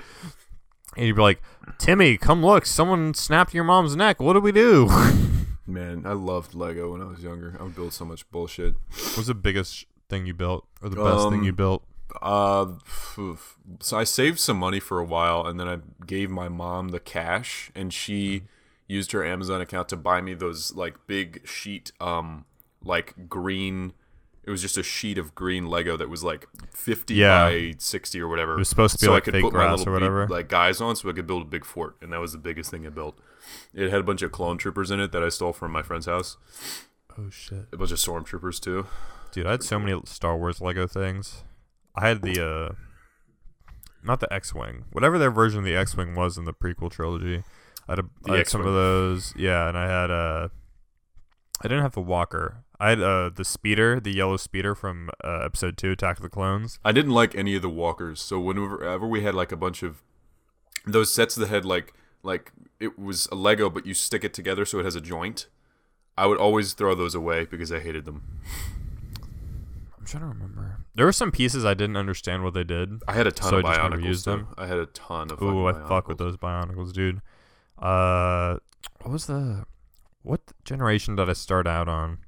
And you'd be like, "Timmy, come look! Someone snapped your mom's neck. What do we do?" Man, I loved Lego when I was younger. I would build so much bullshit. What was the biggest thing you built, or the best thing you built? So I saved some money for a while, and then I gave my mom the cash, and she used her Amazon account to buy me those like big sheet, like green. It was just a sheet of green Lego that was like 50 by 60 or whatever. It was supposed to be so like I could fake put grass my little or whatever. like guys on, so I could build a big fort, and that was the biggest thing I built. It had a bunch of clone troopers in it that I stole from my friend's house. Oh shit! A bunch of stormtroopers too. Dude, I had so many Star Wars Lego things. I had the not the X-wing, whatever their version of the X-wing was in the prequel trilogy. I had some of those. Yeah, and I had I didn't have the Walker. I had the speeder, the yellow speeder from episode 2, Attack of the Clones. I didn't like any of the walkers, so whenever we had like a bunch of those sets that had like it was a Lego, but you stick it together so it has a joint, I would always throw those away because I hated them. I'm trying to remember. There were some pieces I didn't understand what they did. I had a ton of I just never Bionicles. used them. I had a ton of. Ooh, I Bionicles. fuck with those Bionicles, dude. What generation did I start out on?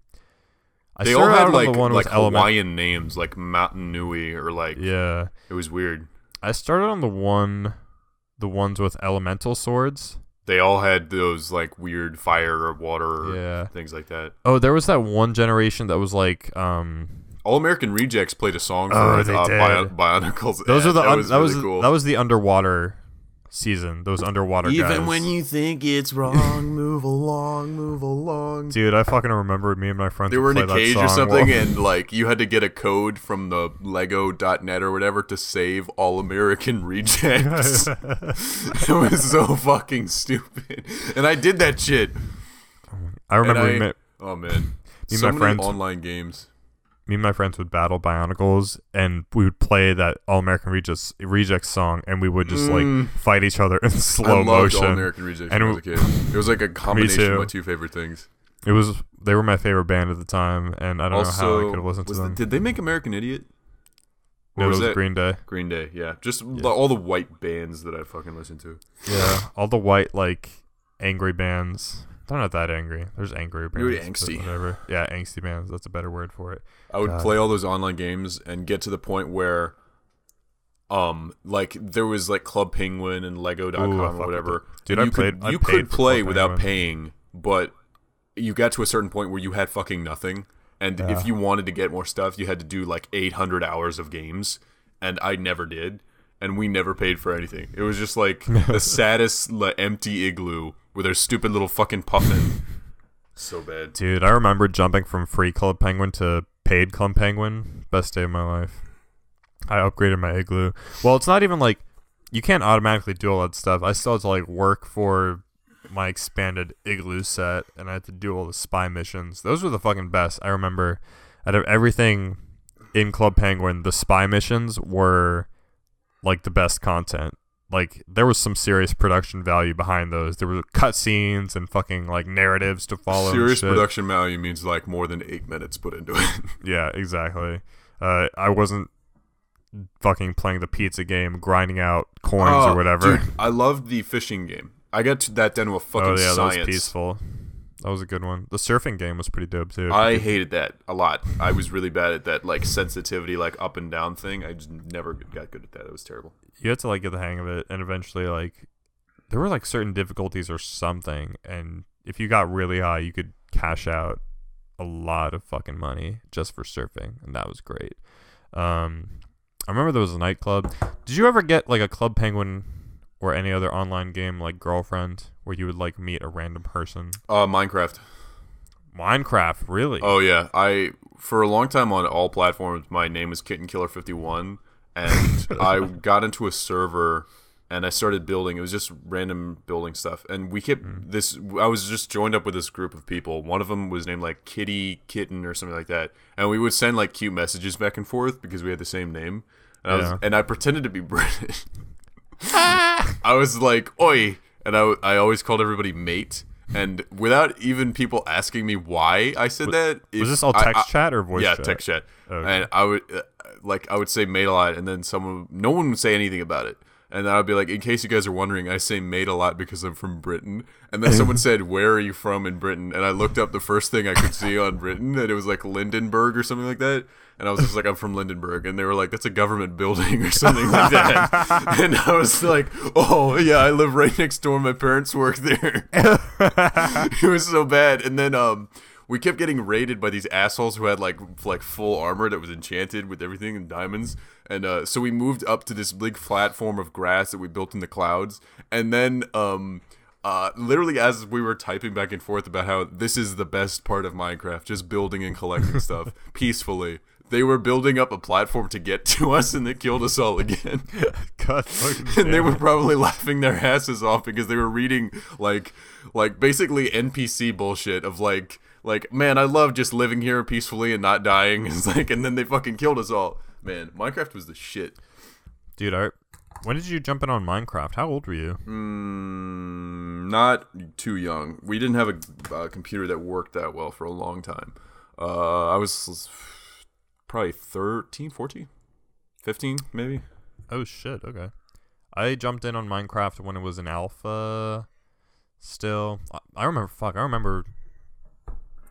They all had like Hawaiian names, like Mountain Nui or like it was weird. I started on the ones with elemental swords. They all had those like weird fire or water or things like that. Oh, there was that one generation that was like All American Rejects played a song for they did. Bionicles. Those are that was really cool. That was the underwater season. Those underwater Even guys. when you think it's wrong, move along, move along. Dude, I fucking remember me and my friends. They were in a play cage that or song something, while- and like you had to get a code from the Lego.net or whatever to save All American Rejects. It was so fucking stupid, and I did that shit. I remember. Oh man, Me and so my many friends- online games. Me and my friends would battle Bionicles, and we would play that All American Rejects song, and we would just like fight each other in slow I loved motion. All American Rejects when And I was a kid. It was like a combination of my two favorite things. They were my favorite band at the time, and I don't know how I could have listened to them. Did they make American Idiot? No, Or it was that Green Day. Green Day, yeah. Just all the white bands that I fucking listened to. Yeah, all the white like angry bands. They're not that angry. There's angry bands. Really but angsty. Whatever. Yeah, angsty bands. That's a better word for it. I would God. play all those online games and get to the point where like there was like Club Penguin and Lego.com Ooh, I or fuck whatever. with it. Dude, And I you played- could, I you paid could for play Club without Penguin. paying, but you got to a certain point where you had fucking nothing. And if you wanted to get more stuff, you had to do like 800 hours of games, and I never did. And we never paid for anything. It was just like the saddest empty igloo with their stupid little fucking puffin. So bad. Dude, I remember jumping from free Club Penguin to paid Club Penguin. Best day of my life. I upgraded my igloo. Well, it's not even like you can't automatically do all that stuff. I still had to like work for my expanded igloo set, and I had to do all the spy missions. Those were the fucking best. I remember out of everything in Club Penguin, the spy missions were like the best content. Like there was some serious production value behind those. There were cutscenes and fucking like narratives to follow. Serious and shit. production value means like more than 8 minutes put into it. Yeah, exactly. I wasn't fucking playing the pizza game, grinding out coins or whatever. Dude, I loved the fishing game. I got to that done with fucking That science. was peaceful. That was a good one. The surfing game was pretty dope too. I hated that a lot. I was really bad at that like sensitivity, like up and down thing. I just never got good at that. It was terrible. You had to like get the hang of it, and eventually like there were like certain difficulties or something, and if you got really high, you could cash out a lot of fucking money just for surfing, and that was great. I remember there was a nightclub. Did you ever get like a Club Penguin or any other online game like Girlfriend where you would like meet a random person? Minecraft. Minecraft, really? Oh yeah, I for a long time on all platforms, my name was Kitten Killer 51, and I got into a server and I started building. It was just random building stuff, and we kept this. I was just joined up with this group of people. One of them was named like Kitty Kitten or something like that, and we would send like cute messages back and forth because we had the same name. And I pretended to be British. I was like, "Oi," and I always called everybody mate. And without even people asking me why I said that, Was this all text chat or voice chat? Yeah, text chat. Okay. And I would I would say mate a lot, and then no one would say anything about it. And then I'd be like, in case you guys are wondering, I say mate a lot because I'm from Britain. And then someone said, where are you from in Britain? And I looked up the first thing I could see on Britain, and it was like Lindenberg or something like that. And I was just like, I'm from Lindenberg. And they were like, that's a government building or something like that. And I was like, oh, yeah, I live right next door. My parents work there. It was so bad. And then we kept getting raided by these assholes who had like full armor that was enchanted with everything and diamonds. And so we moved up to this big platform of grass that we built in the clouds. And then literally as we were typing back and forth about how this is the best part of Minecraft, just building and collecting stuff peacefully, they were building up a platform to get to us, and they killed us all again. God fucking And they were probably laughing their asses off because they were reading like basically NPC bullshit of like man, I love just living here peacefully and not dying. It's like, and then they fucking killed us all. Man, Minecraft was the shit. Dude, when did you jump in on Minecraft? How old were you? Not too young. We didn't have a computer that worked that well for a long time. I was probably 13, 14, 15 maybe. Oh shit, okay. I jumped in on Minecraft when it was in alpha still. I remember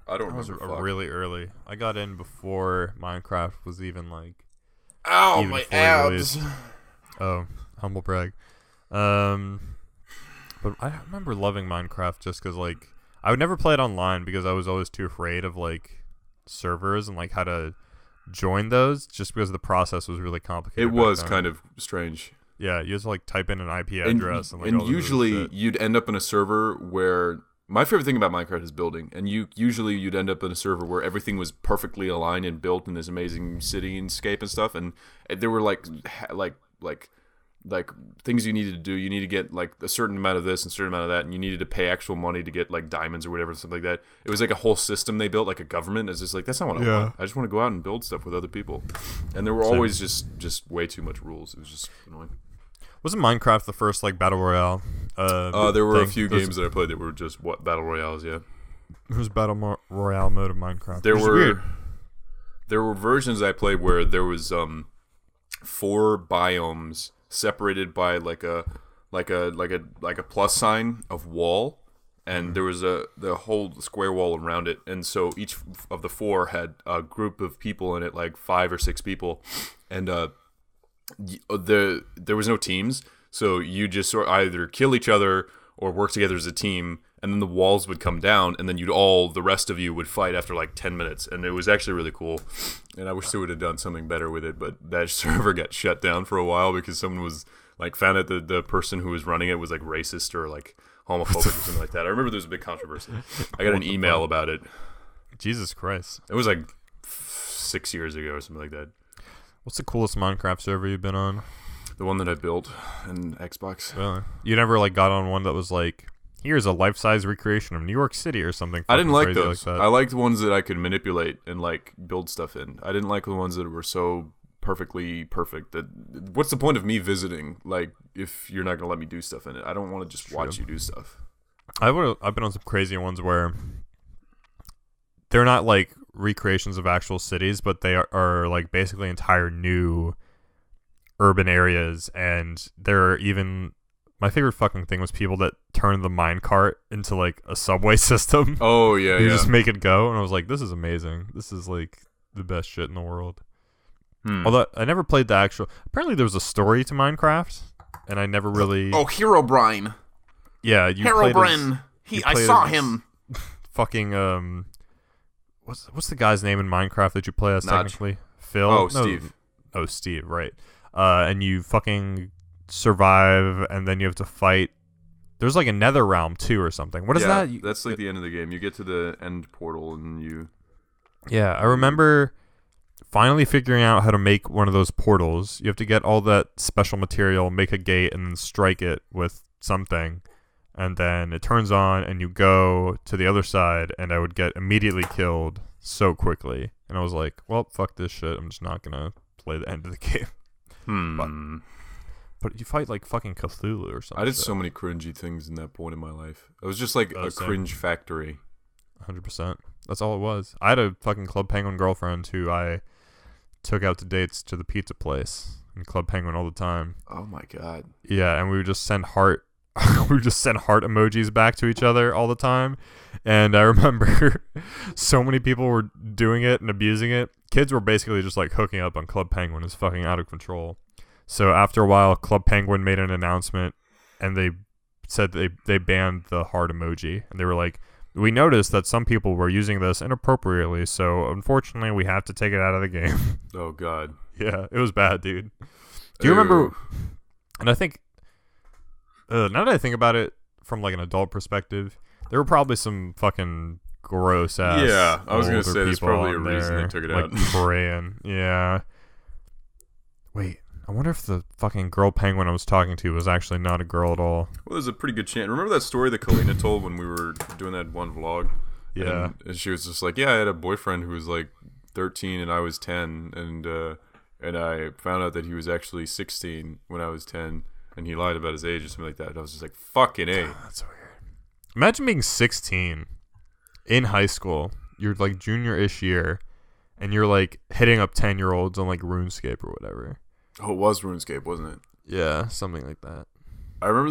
I don't I was remember. really early. I got in before Minecraft was even like Ow, even my fully abs. released. Oh, humble brag. But I remember loving Minecraft just because like I would never play it online because I was always too afraid of like servers and like how to join those, just because the process was really complicated. It was kind of strange. Yeah, you have to like type in an IP address and like all this usually shit. you'd end up in a server where my favorite thing about Minecraft is building, and you'd end up in a server where everything was perfectly aligned and built in this amazing cityscape and stuff, and there were like things you needed to do. You need to get like a certain amount of this and a certain amount of that, and you needed to pay actual money to get like diamonds or whatever, something like that. It was like a whole system they built, like a government. It's just like, that's not what I want. I just want to go out and build stuff with other people. And there were always just way too much rules. It was just annoying. Wasn't Minecraft the first like battle royale? There were a few games that I played that were just battle royales. Yeah, who's royale mode of Minecraft? There were versions I played where there was 4 biomes separated by like a plus sign of wall, and there was the whole square wall around it, and so each of the 4 had a group of people in it, like 5 or 6 people, and there was no teams, so you just sort of either kill each other or work together as a team, and then the walls would come down, and then the rest of you would fight after like 10 minutes, and it was actually really cool. And I wish they would have done something better with it, but that server got shut down for a while because someone was like found out that the person who was running it was like racist or like homophobic or something like that. I remember there was a big controversy. I got an email about it. Jesus Christ. It was like 6 years ago or something like that. What's the coolest Minecraft server you've been on? The one that I built in Xbox. Really? You never like got on one that was like, here's a life-size recreation of New York City or something? I didn't like those. Like that. I liked the ones that I could manipulate and like build stuff in. I didn't like the ones that were so perfectly perfect that what's the point of me visiting like if you're not gonna let me do stuff in it? I don't want to just watch you do stuff. I've been on some crazy ones where they're not like recreations of actual cities, but they are like basically entire new urban areas, and there are even my favorite fucking thing was people that turned the minecart into like a subway system. Oh yeah, you just make it go, and I was like, this is amazing. This is like the best shit in the world. Although I never played the actual. Apparently, there was a story to Minecraft, and I never really. Oh, Herobrine. Yeah, you Herobrine. I saw him. Fucking what's the guy's name in Minecraft that you play as technically? Phil. Oh, Steve. Oh, Steve. Right. And you fucking survive, and then you have to fight. There's like a nether realm too, or something. What is that? That's like the end of the game. You get to the end portal, and you. Yeah, I remember finally figuring out how to make one of those portals. You have to get all that special material, make a gate, and then strike it with something, and then it turns on, and you go to the other side, and I would get immediately killed so quickly, and I was like, well, fuck this shit. I'm just not gonna play the end of the game. But you fight like fucking Cthulhu or something. I did so many cringy things in that point in my life. It was just like a cringe factory. 100%. That's all it was. I had a fucking Club Penguin girlfriend who I took out to dates to the pizza place in Club Penguin all the time. Oh my god. Yeah, and we would just send heart emojis back to each other all the time. And I remember so many people were doing it and abusing it. Kids were basically just like hooking up on Club Penguin. It's fucking out of control. So after a while, Club Penguin made an announcement, and they said they banned the heart emoji. And they were like, we noticed that some people were using this inappropriately, so unfortunately we have to take it out of the game. Oh god. Yeah, it was bad, dude. Do you remember? And I think now that I think about it from like an adult perspective, there were probably some fucking gross ass. Yeah, I was gonna say there's probably a reason they took it like out. Praying. Yeah. Wait, I wonder if the fucking girl penguin I was talking to was actually not a girl at all. Well, there's a pretty good chance. Remember that story that Kalina told when we were doing that one vlog? Yeah. And she was just like, yeah, I had a boyfriend who was like 13 and I was 10, and I found out that he was actually 16 when I was 10, and he lied about his age or something like that. And I was just like, fucking A. That's weird. Imagine being 16 in high school. You're like junior-ish year, and you're like hitting up 10-year-olds on like RuneScape or whatever. Oh, it was RuneScape, wasn't it? Yeah, something like that. I remember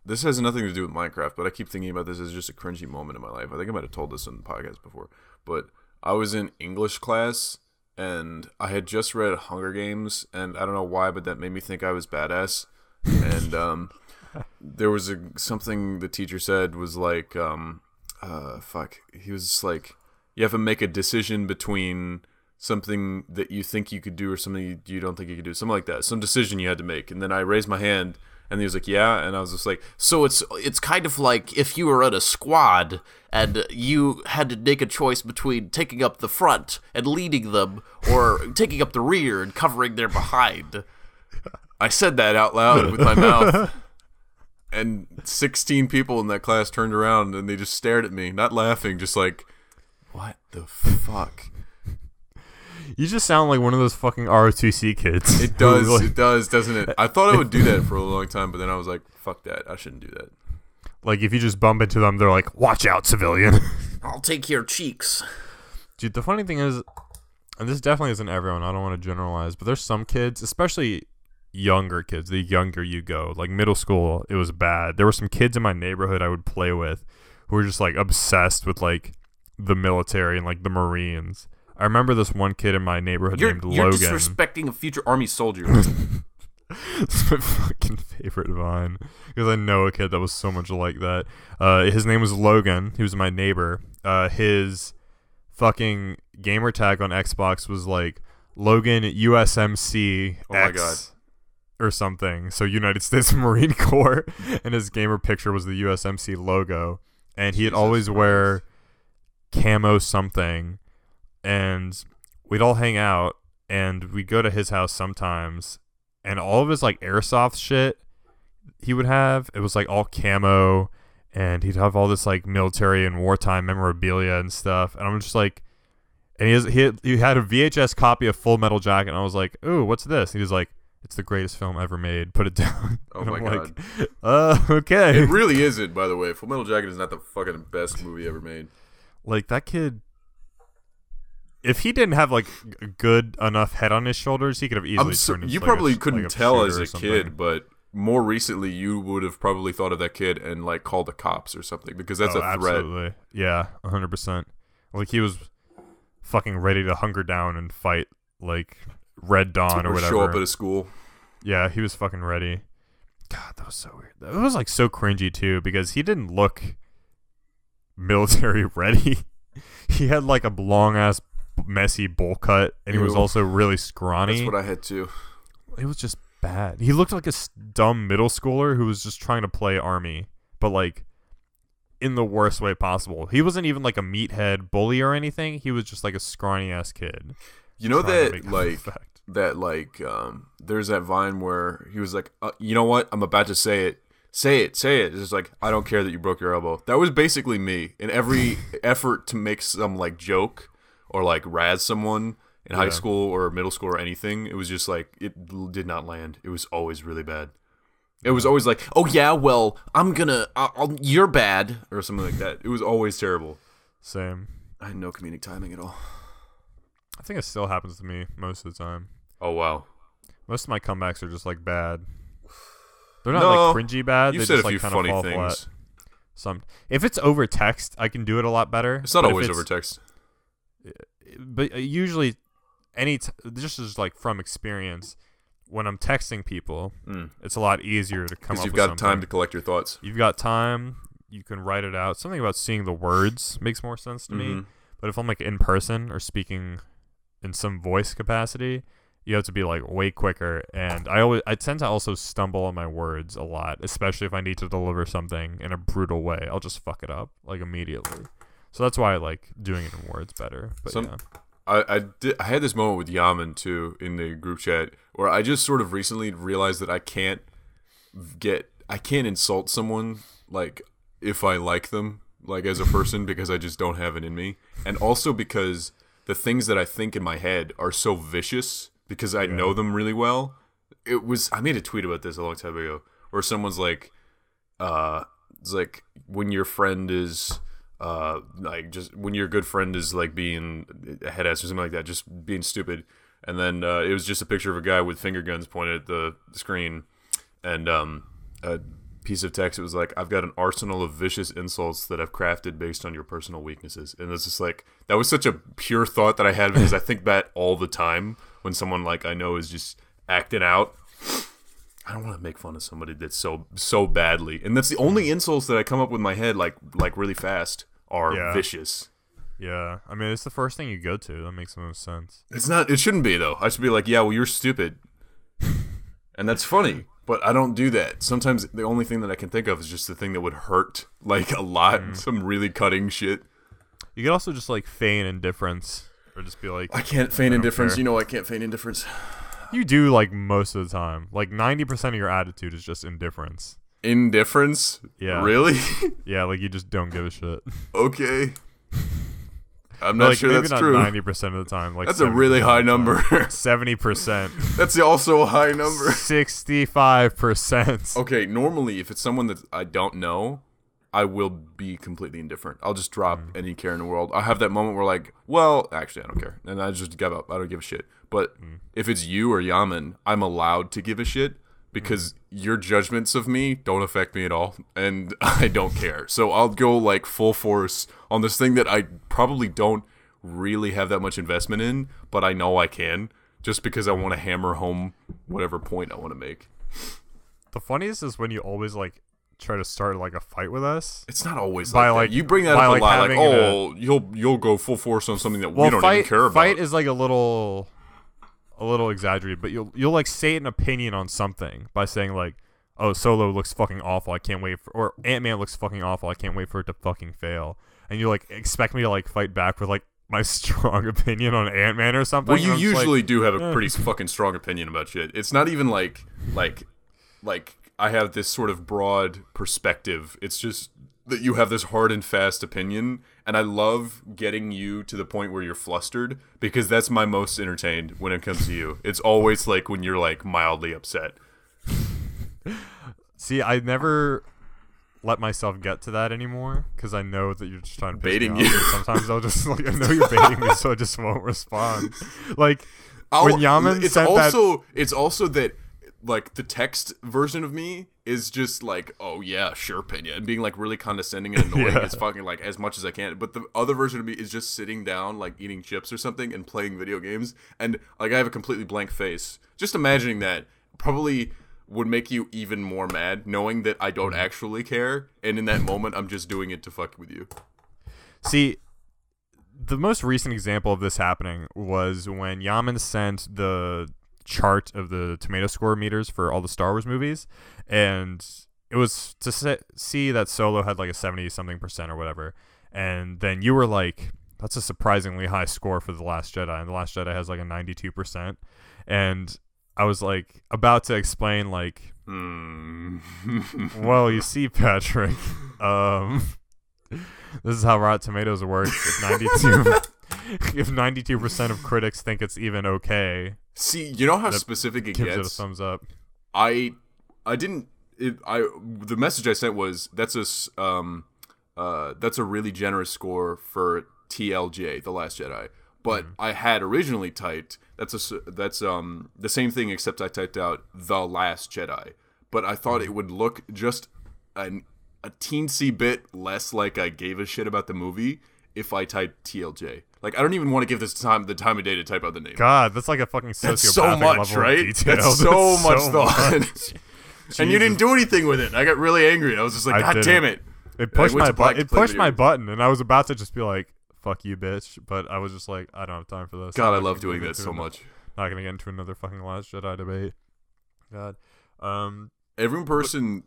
this has nothing to do with Minecraft, but I keep thinking about this as just a cringy moment in my life. I think I might have told this on the podcast before, but I was in English class, and I had just read Hunger Games, and I don't know why, but that made me think I was badass. And there was something the teacher said was like, he was just like, you have to make a decision between something that you think you could do or something you don't think you could do, something like that, some decision you had to make. And then I raised my hand, and he was like, yeah, and I was just like, so it's kind of like if you were in a squad and you had to make a choice between taking up the front and leading them or taking up the rear and covering their behind. I said that out loud with my mouth. And 16 people in that class turned around and they just stared at me, not laughing, just like, what the fuck? You just sound like one of those fucking ROTC kids. It does, it does, doesn't it? I thought I would do that for a long time, but then I was like, fuck that. I shouldn't do that. Like, if you just bump into them, they're like, watch out, civilian. I'll take your cheeks. Dude, the funny thing is, and this definitely isn't everyone, I don't want to generalize, but there's some kids, especially younger kids, the younger you go, like middle school, it was bad. There were some kids in my neighborhood I would play with who were just like obsessed with like the military and like the Marines. I remember this one kid in my neighborhood named Logan. You're disrespecting a future Army soldier. It's my fucking favorite Vine because I know a kid that was so much like that. His name was Logan. He was my neighbor. His fucking gamer tag on Xbox was like Logan USMC X. Oh my god. Or something. So United States Marine Corps, and his gamer picture was the USMC logo, and he'd always wear camo something, and we'd all hang out, and we'd go to his house sometimes, and all of his like airsoft shit he would have, it was like all camo, and he'd have all this like military and wartime memorabilia and stuff, and I'm just like, and he had a VHS copy of Full Metal Jacket, and I was like, ooh, what's this? And he was like, it's the greatest film ever made. Put it down. Oh my god. Okay. It really isn't, by the way. Full Metal Jacket is not the fucking best movie ever made. Like, that kid, if he didn't have like a good enough head on his shoulders, he could have easily turned into you like probably a, couldn't like a tell as shooter a or something. kid, but more recently you would have probably thought of that kid and like called the cops or something, because that's a threat. Absolutely. Yeah, 100%. Like, he was fucking ready to hunker down and fight like Red Dawn or whatever. Show up at a school. Yeah, he was fucking ready. God, that was so weird. It was like so cringy too, because he didn't look military ready. He had like a long ass messy bowl cut, and he was also really scrawny. That's what I had too. It was just bad. He looked like a dumb middle schooler who was just trying to play army, but like in the worst way possible. He wasn't even like a meathead bully or anything. He was just like a scrawny ass kid. You know that there's that Vine where he was like, you know what? I'm about to say it. Say it. It's just like, I don't care that you broke your elbow. That was basically me in every effort to make some like joke or like razz someone in high school or middle school or anything. It was just like, it did not land. It was always really bad. It was always like, oh yeah, well, you're bad or something like that. It was always terrible. Same. I had no comedic timing at all. I think it still happens to me most of the time. Oh wow. Most of my comebacks are just like bad. They're not like cringy bad. You They said just a few like kind funny of fall things. flat. If it's over text, I can do it a lot better. It's not But always over text. But usually, this is like from experience. When I'm texting people, it's a lot easier to come up with something. Because you've got time to collect your thoughts. You've got time. You can write it out. Something about seeing the words makes more sense to me. But if I'm like in person or speaking in some voice capacity, you have to be like way quicker, and I tend to also stumble on my words a lot, especially if I need to deliver something in a brutal way. I'll just fuck it up like immediately. So that's why I like doing it in words better. But yeah. I had this moment with Yaman too in the group chat where I just sort of recently realized that I can't insult someone like if I like them like as a person, because I just don't have it in me, and also because the things that I think in my head are so vicious because I know them really well. I made a tweet about this a long time ago where someone's like, it's like when your friend is when your good friend is like being a head ass or something like that, just being stupid. And then it was just a picture of a guy with finger guns pointed at the screen, and a piece of text. It was like, I've got an arsenal of vicious insults that I've crafted based on your personal weaknesses. And it's just like, that was such a pure thought that I had, because I think that all the time when someone like I know is just acting out. I don't want to make fun of somebody that's so badly, and that's the only insults that I come up with in my head like really fast are vicious. Yeah, I mean, it's the first thing you go to. That makes the most sense. It's not. It shouldn't be though. I should be like, yeah, well, you're stupid, and that's funny. But I don't do that. Sometimes the only thing that I can think of is just the thing that would hurt, like, a lot. Some really cutting shit. You could also just, like, feign indifference. Or just be like... I can't feign indifference. Care. You know I can't feign indifference. You do, like, most of the time. Like, 90% of your attitude is just indifference. Indifference? Yeah. Really? Yeah, like, you just don't give a shit. Okay. I'm not sure that's true. 90% of the time. Like that's a really high number. 70%. That's also a high number. 65%. Okay, normally if it's someone that I don't know, I will be completely indifferent. I'll just drop any care in the world. I have that moment where like, well, actually I don't care. And I just give up. I don't give a shit. But if it's you or Yaman, I'm allowed to give a shit because your judgments of me don't affect me at all. And I don't care. So I'll go like full force on this thing that I probably don't really have that much investment in, but I know I can just because I want to hammer home whatever point I want to make. The funniest is when you always like try to start like a fight with us. It's not always like that. You bring that up a lot, like, oh, you'll go full force on something that we don't even care about. Fight is like a little exaggerated, but you'll like say an opinion on something by saying like, oh, Solo looks fucking awful, I can't wait for, or Ant-Man looks fucking awful, I can't wait for it to fucking fail. And you like expect me to like fight back with like my strong opinion on Ant-Man or something. Well, you usually do have a pretty fucking strong opinion about shit. It's not even like I have this sort of broad perspective. It's just that you have this hard and fast opinion, and I love getting you to the point where you're flustered because that's my most entertained when it comes to you. It's always like when you're like mildly upset. See, I never let myself get to that anymore because I know that you're just trying to baiting you. Sometimes I'll just like, I know you're baiting me, so I just won't respond. Like when Yaman said that, it's also that like the text version of me is just like, oh yeah, sure, Pena, and being like really condescending and annoying as fucking like as much as I can. But the other version of me is just sitting down like eating chips or something and playing video games, and like I have a completely blank face. Just imagining that probably would make you even more mad, knowing that I don't actually care, and in that moment I'm just doing it to fuck with you. See, the most recent example of this happening was when Yaman sent the chart of the tomato score meters for all the Star Wars movies, and it was to see that Solo had like a 70-something% or whatever, and then you were like, that's a surprisingly high score for The Last Jedi, and The Last Jedi has like a 92%, and I was like about to explain like, well, you see, Patrick, this is how Rotten Tomatoes works. If 92% of critics think it's even okay. See, you know how specific it gives gets? It a thumbs up. The message I sent was that's a really generous score for TLJ, The Last Jedi. But I had originally typed that's the same thing, except I typed out The Last Jedi. But I thought it would look just a teensy bit less like I gave a shit about the movie if I typed TLJ. Like, I don't even want to give this the time of day to type out the name. God, that's like a fucking sociopathic that's so much, level right? of detail. That's so much thought. And you didn't do anything with it. I got really angry. I was just like, God damn it. It pushed my button. It pushed my button, and I was about to just be like, fuck you, bitch. But I was just like, I don't have time for this. God, I love doing that so much. Not going to get into another fucking Last Jedi debate. God. Every person,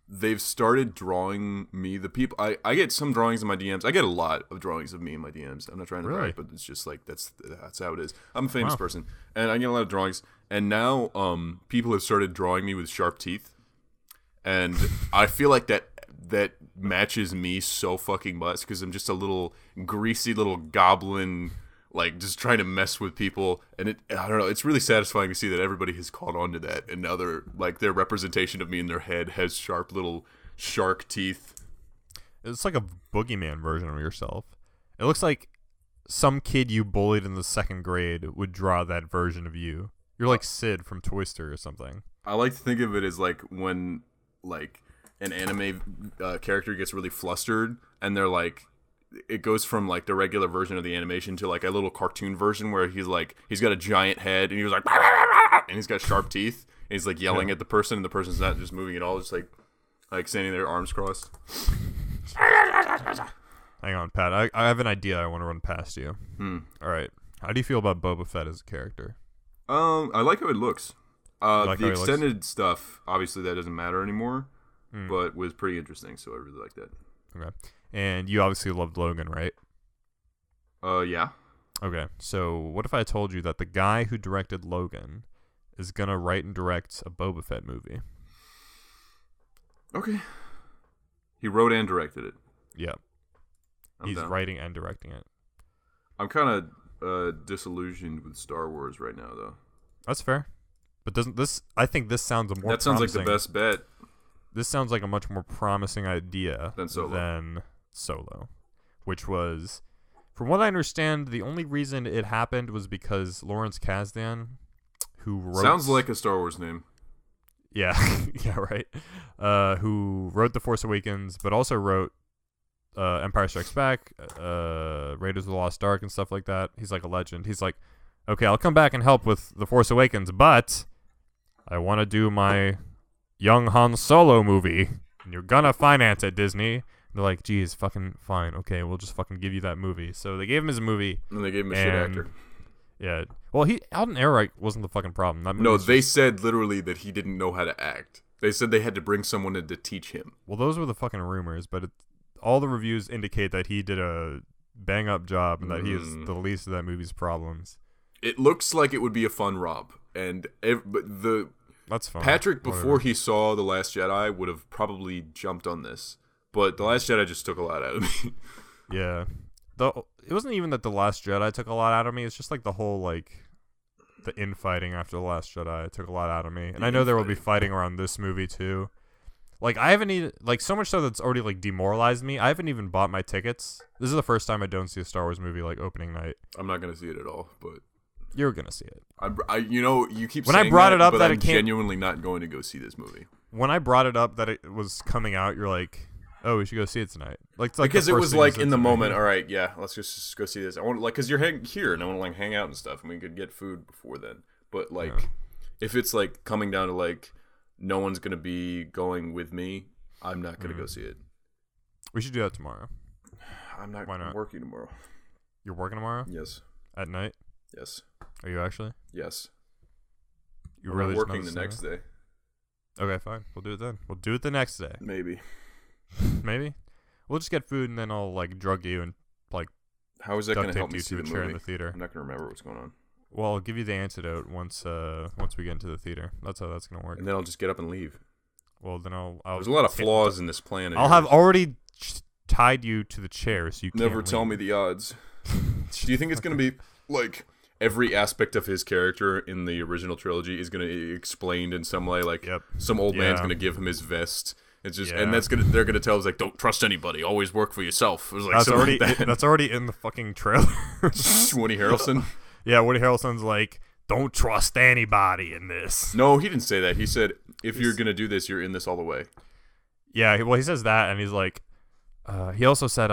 they've started drawing me the people. I get some drawings in my DMs. I get a lot of drawings of me in my DMs. I'm not trying to brag, but it's just like that's how it is. I'm a famous person, and I get a lot of drawings. And now people have started drawing me with sharp teeth, and I feel like that matches me so fucking much because I'm just a little greasy little goblin, like just trying to mess with people. And I don't know, it's really satisfying to see that everybody has caught on to that, and now they're like their representation of me in their head has sharp little shark teeth. It's like a boogeyman version of yourself. It looks like some kid you bullied in the 2nd grade would draw that version of you. You're like Sid from Toy Story or something. I like to think of it as like when like an anime character gets really flustered, and they're like, it goes from like the regular version of the animation to like a little cartoon version where he's got a giant head and he was like, and he's got sharp teeth and he's like yelling at the person, and the person's not just moving at all, just like standing there, arms crossed. Hang on, Pat. I have an idea I want to run past you. All right. How do you feel about Boba Fett as a character? I like how it looks. Like The extended stuff, obviously, that doesn't matter anymore, but was pretty interesting, so I really like that. Okay. And you obviously loved Logan, right? Yeah. Okay. So what if I told you that the guy who directed Logan is going to write and direct a Boba Fett movie? Okay. He wrote and directed it. Yeah. He's down. writing and directing it. I'm kind of disillusioned with Star Wars right now, though. That's fair. But doesn't this? I think this sounds a more. That sounds like promising, the best bet. This sounds like a much more promising idea Than Solo, which was, from what I understand, the only reason it happened was because Lawrence Kasdan, who wrote, sounds like a Star Wars name. Yeah, yeah, right. Who wrote The Force Awakens, but also wrote Empire Strikes Back, Raiders of the Lost Ark, and stuff like that. He's like a legend. He's like, okay, I'll come back and help with The Force Awakens, but I want to do my young Han Solo movie, and you're gonna finance it, Disney. And they're like, geez, fucking fine. Okay, we'll just fucking give you that movie. So they gave him his movie. And they gave him a shit actor. Yeah. Well, Alden Ehrenreich wasn't the fucking problem. No, they said literally that he didn't know how to act. They said they had to bring someone in to teach him. Well, those were the fucking rumors, but all the reviews indicate that he did a bang-up job and that he is the least of that movie's problems. It looks like it would be a fun romp. And that's fine. Patrick, before he saw The Last Jedi, would have probably jumped on this. But The Last Jedi just took a lot out of me. Yeah. It wasn't even that The Last Jedi took a lot out of me. It's just like the whole, like, the infighting after The Last Jedi took a lot out of me. And I know there will be fighting around this movie, too. Like, I haven't even, like, so much so that's already, like, demoralized me. I haven't even bought my tickets. This is the first time I don't see a Star Wars movie, like, opening night. I'm not going to see it at all, but... You're going to see it. You keep when saying I brought that, it up but that I'm it can't... genuinely not going to go see this movie. When I brought it up that it was coming out, you're like, oh, we should go see it tonight. Like because it was like in the moment, all right, yeah, let's just go see this. I want because you're here and I want to like hang out and stuff, and we could get food before then. But like, if it's like coming down to like, no one's gonna be going with me, I'm not gonna go see it. We should do that tomorrow. I'm not. Why not? Working tomorrow. You're working tomorrow? Yes. At night? Yes. Are you actually? Yes. You I'm really working the next day. Okay, fine. We'll do it then. We'll do it the next day. Maybe. Maybe. We'll just get food and then I'll like drug you and like. How is that going to help me you see to the a chair movie? in the theater. I'm not going to remember what's going on. Well, I'll give you the antidote once we get into the theater. That's how that's going to work. And then I'll just get up and leave. Well, then I'll There's a lot of flaws in this plan. I'll have already tied you to the chair, so you can't never tell me the odds. Do you think it's going to be like every aspect of his character in the original trilogy is going to be explained in some way? Like some old man's going to give him his vest. It's just, and they're gonna tell us like, don't trust anybody, always work for yourself. It was like that's already in the fucking trailer. Woody Harrelson. Yeah, Woody Harrelson's like, don't trust anybody in this. No, he didn't say that. He said, if you're gonna do this, you're in this all the way. Yeah, well, he says that, and he's like, he also said,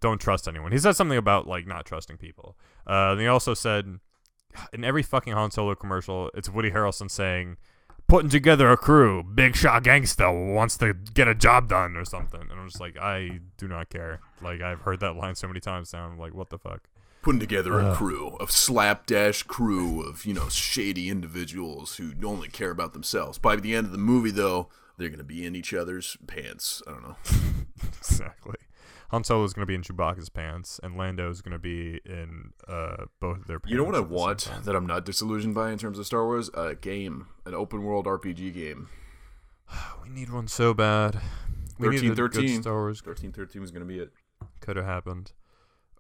don't trust anyone. He said something about like not trusting people. And he also said, in every fucking Han Solo commercial, it's Woody Harrelson saying, putting together a crew, big shot gangsta wants to get a job done or something. And I'm just like, I do not care. Like, I've heard that line so many times now. I'm like, what the fuck? Putting together a crew, a slapdash crew of, shady individuals who only care about themselves. By the end of the movie, though, they're going to be in each other's pants. I don't know. Exactly. Han Solo's going to be in Chewbacca's pants, and Lando's going to be in both of their pants. You know what I want that I'm not disillusioned by in terms of Star Wars? A game. An open-world RPG game. We need one so bad. We 1313. Star Wars. 1313 was going to be it. Could have happened.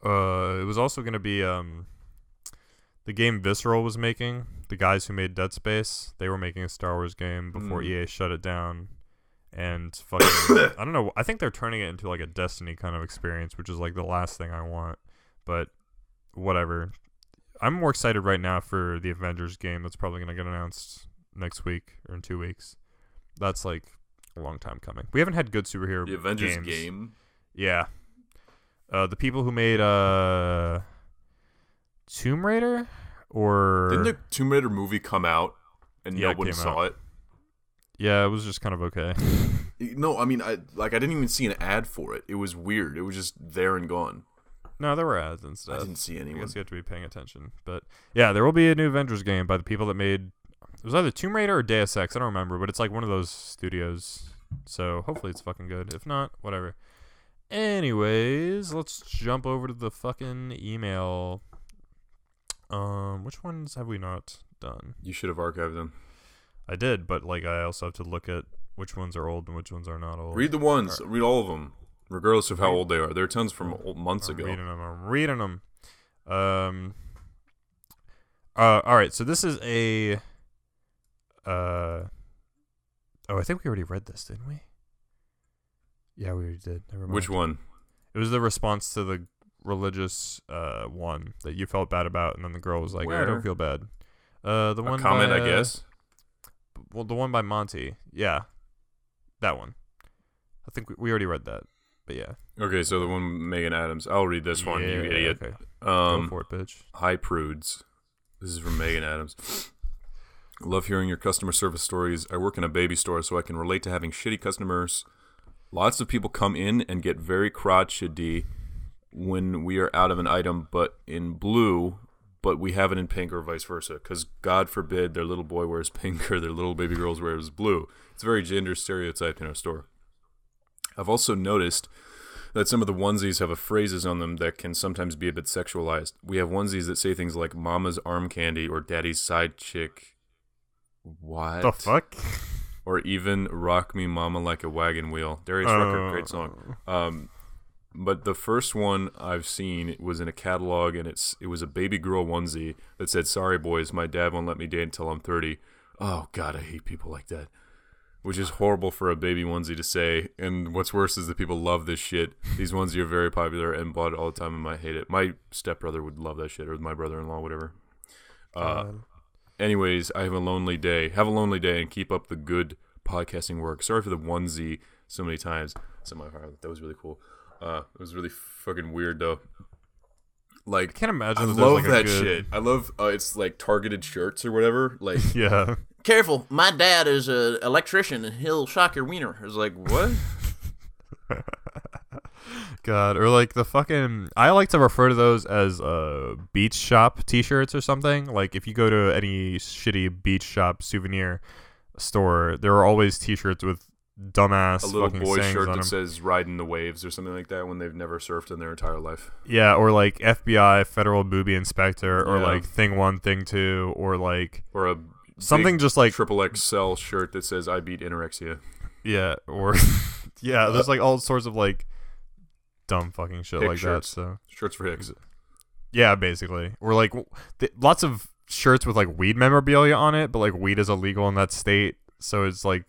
It was also going to be the game Visceral was making. The guys who made Dead Space, they were making a Star Wars game before EA shut it down. And fucking, I don't know. I think they're turning it into like a Destiny kind of experience, which is like the last thing I want. But whatever. I'm more excited right now for the Avengers game that's probably going to get announced next week or in 2 weeks. That's like a long time coming. We haven't had good superhero The Avengers games. game? Yeah. The people who made Tomb Raider? Or didn't the Tomb Raider movie come out and nobody saw it? Yeah, it was just kind of okay. No, I mean, I didn't even see an ad for it. It was weird. It was just there and gone. No, there were ads and stuff. I didn't see anyone. I guess you have to be paying attention. But yeah, there will be a new Avengers game by the people that made. It was either Tomb Raider or Deus Ex. I don't remember, but it's like one of those studios. So hopefully it's fucking good. If not, whatever. Anyways, let's jump over to the fucking email. Which ones have we not done? You should have archived them. I did, but like I also have to look at which ones are old and which ones are not old. Read the ones. Read all of them, regardless of how old they are. There are tons from months ago. I'm reading them. All right. So this is a. Oh, I think we already read this, didn't we? Yeah, we already did. Never mind. Which one? It was the response to the religious one that you felt bad about, and then the girl was like, I don't feel bad. The one comment, by, I guess. Well, the one by Monty. Yeah, that one. I think we already read that, but yeah. Okay, so the one with Megan Adams. I'll read this one, you idiot. Okay. Go for it, bitch. Hi, Prudes. This is from Megan Adams. I love hearing your customer service stories. I work in a baby store, so I can relate to having shitty customers. Lots of people come in and get very crotchety when we are out of an item, but in blue, but we have it in pink or vice versa. Because God forbid their little boy wears pink or their little baby girls wears blue. It's very gender stereotyped in our store. I've also noticed that some of the onesies have phrases on them that can sometimes be a bit sexualized. We have onesies that say things like "Mama's arm candy" or "Daddy's side chick." What the fuck? Or even "Rock Me Mama Like a Wagon Wheel." Darius Rucker, great song. But the first one I've seen was in a catalog, and it was a baby girl onesie that said, "Sorry boys, my dad won't let me date until I'm 30. Oh God, I hate people like that. Which is horrible for a baby onesie to say. And what's worse is that people love this shit. These onesie are very popular and bought it all the time, and I hate it. My stepbrother would love that shit, or my brother-in-law, whatever. Anyways, I have a lonely day. Have a lonely day and keep up the good podcasting work. Sorry for the onesie so many times. That was really cool. It was really fucking weird though. Like, I can't imagine. I love that shit. I love it's like targeted shirts or whatever. Like, yeah. Careful, my dad is an electrician and he'll shock your wiener. It's like, what? God, or like the fucking. I like to refer to those as beach shop T-shirts or something. Like if you go to any shitty beach shop souvenir store, there are always T-shirts with dumbass a little fucking boy sayings shirt on that them. Says "Riding the Waves" or something like that when they've never surfed in their entire life. Yeah, or like FBI, Federal Booby Inspector, or Yeah. like Thing 1, Thing 2, or like Or a something just like triple XL shirt that says "I beat anorexia." yeah, or yeah, there's like all sorts of like dumb fucking shit Hick like shirts. that. So Shirts for Hicks. yeah, basically, or like lots of shirts with like weed memorabilia on it, but like weed is illegal in that state, so it's like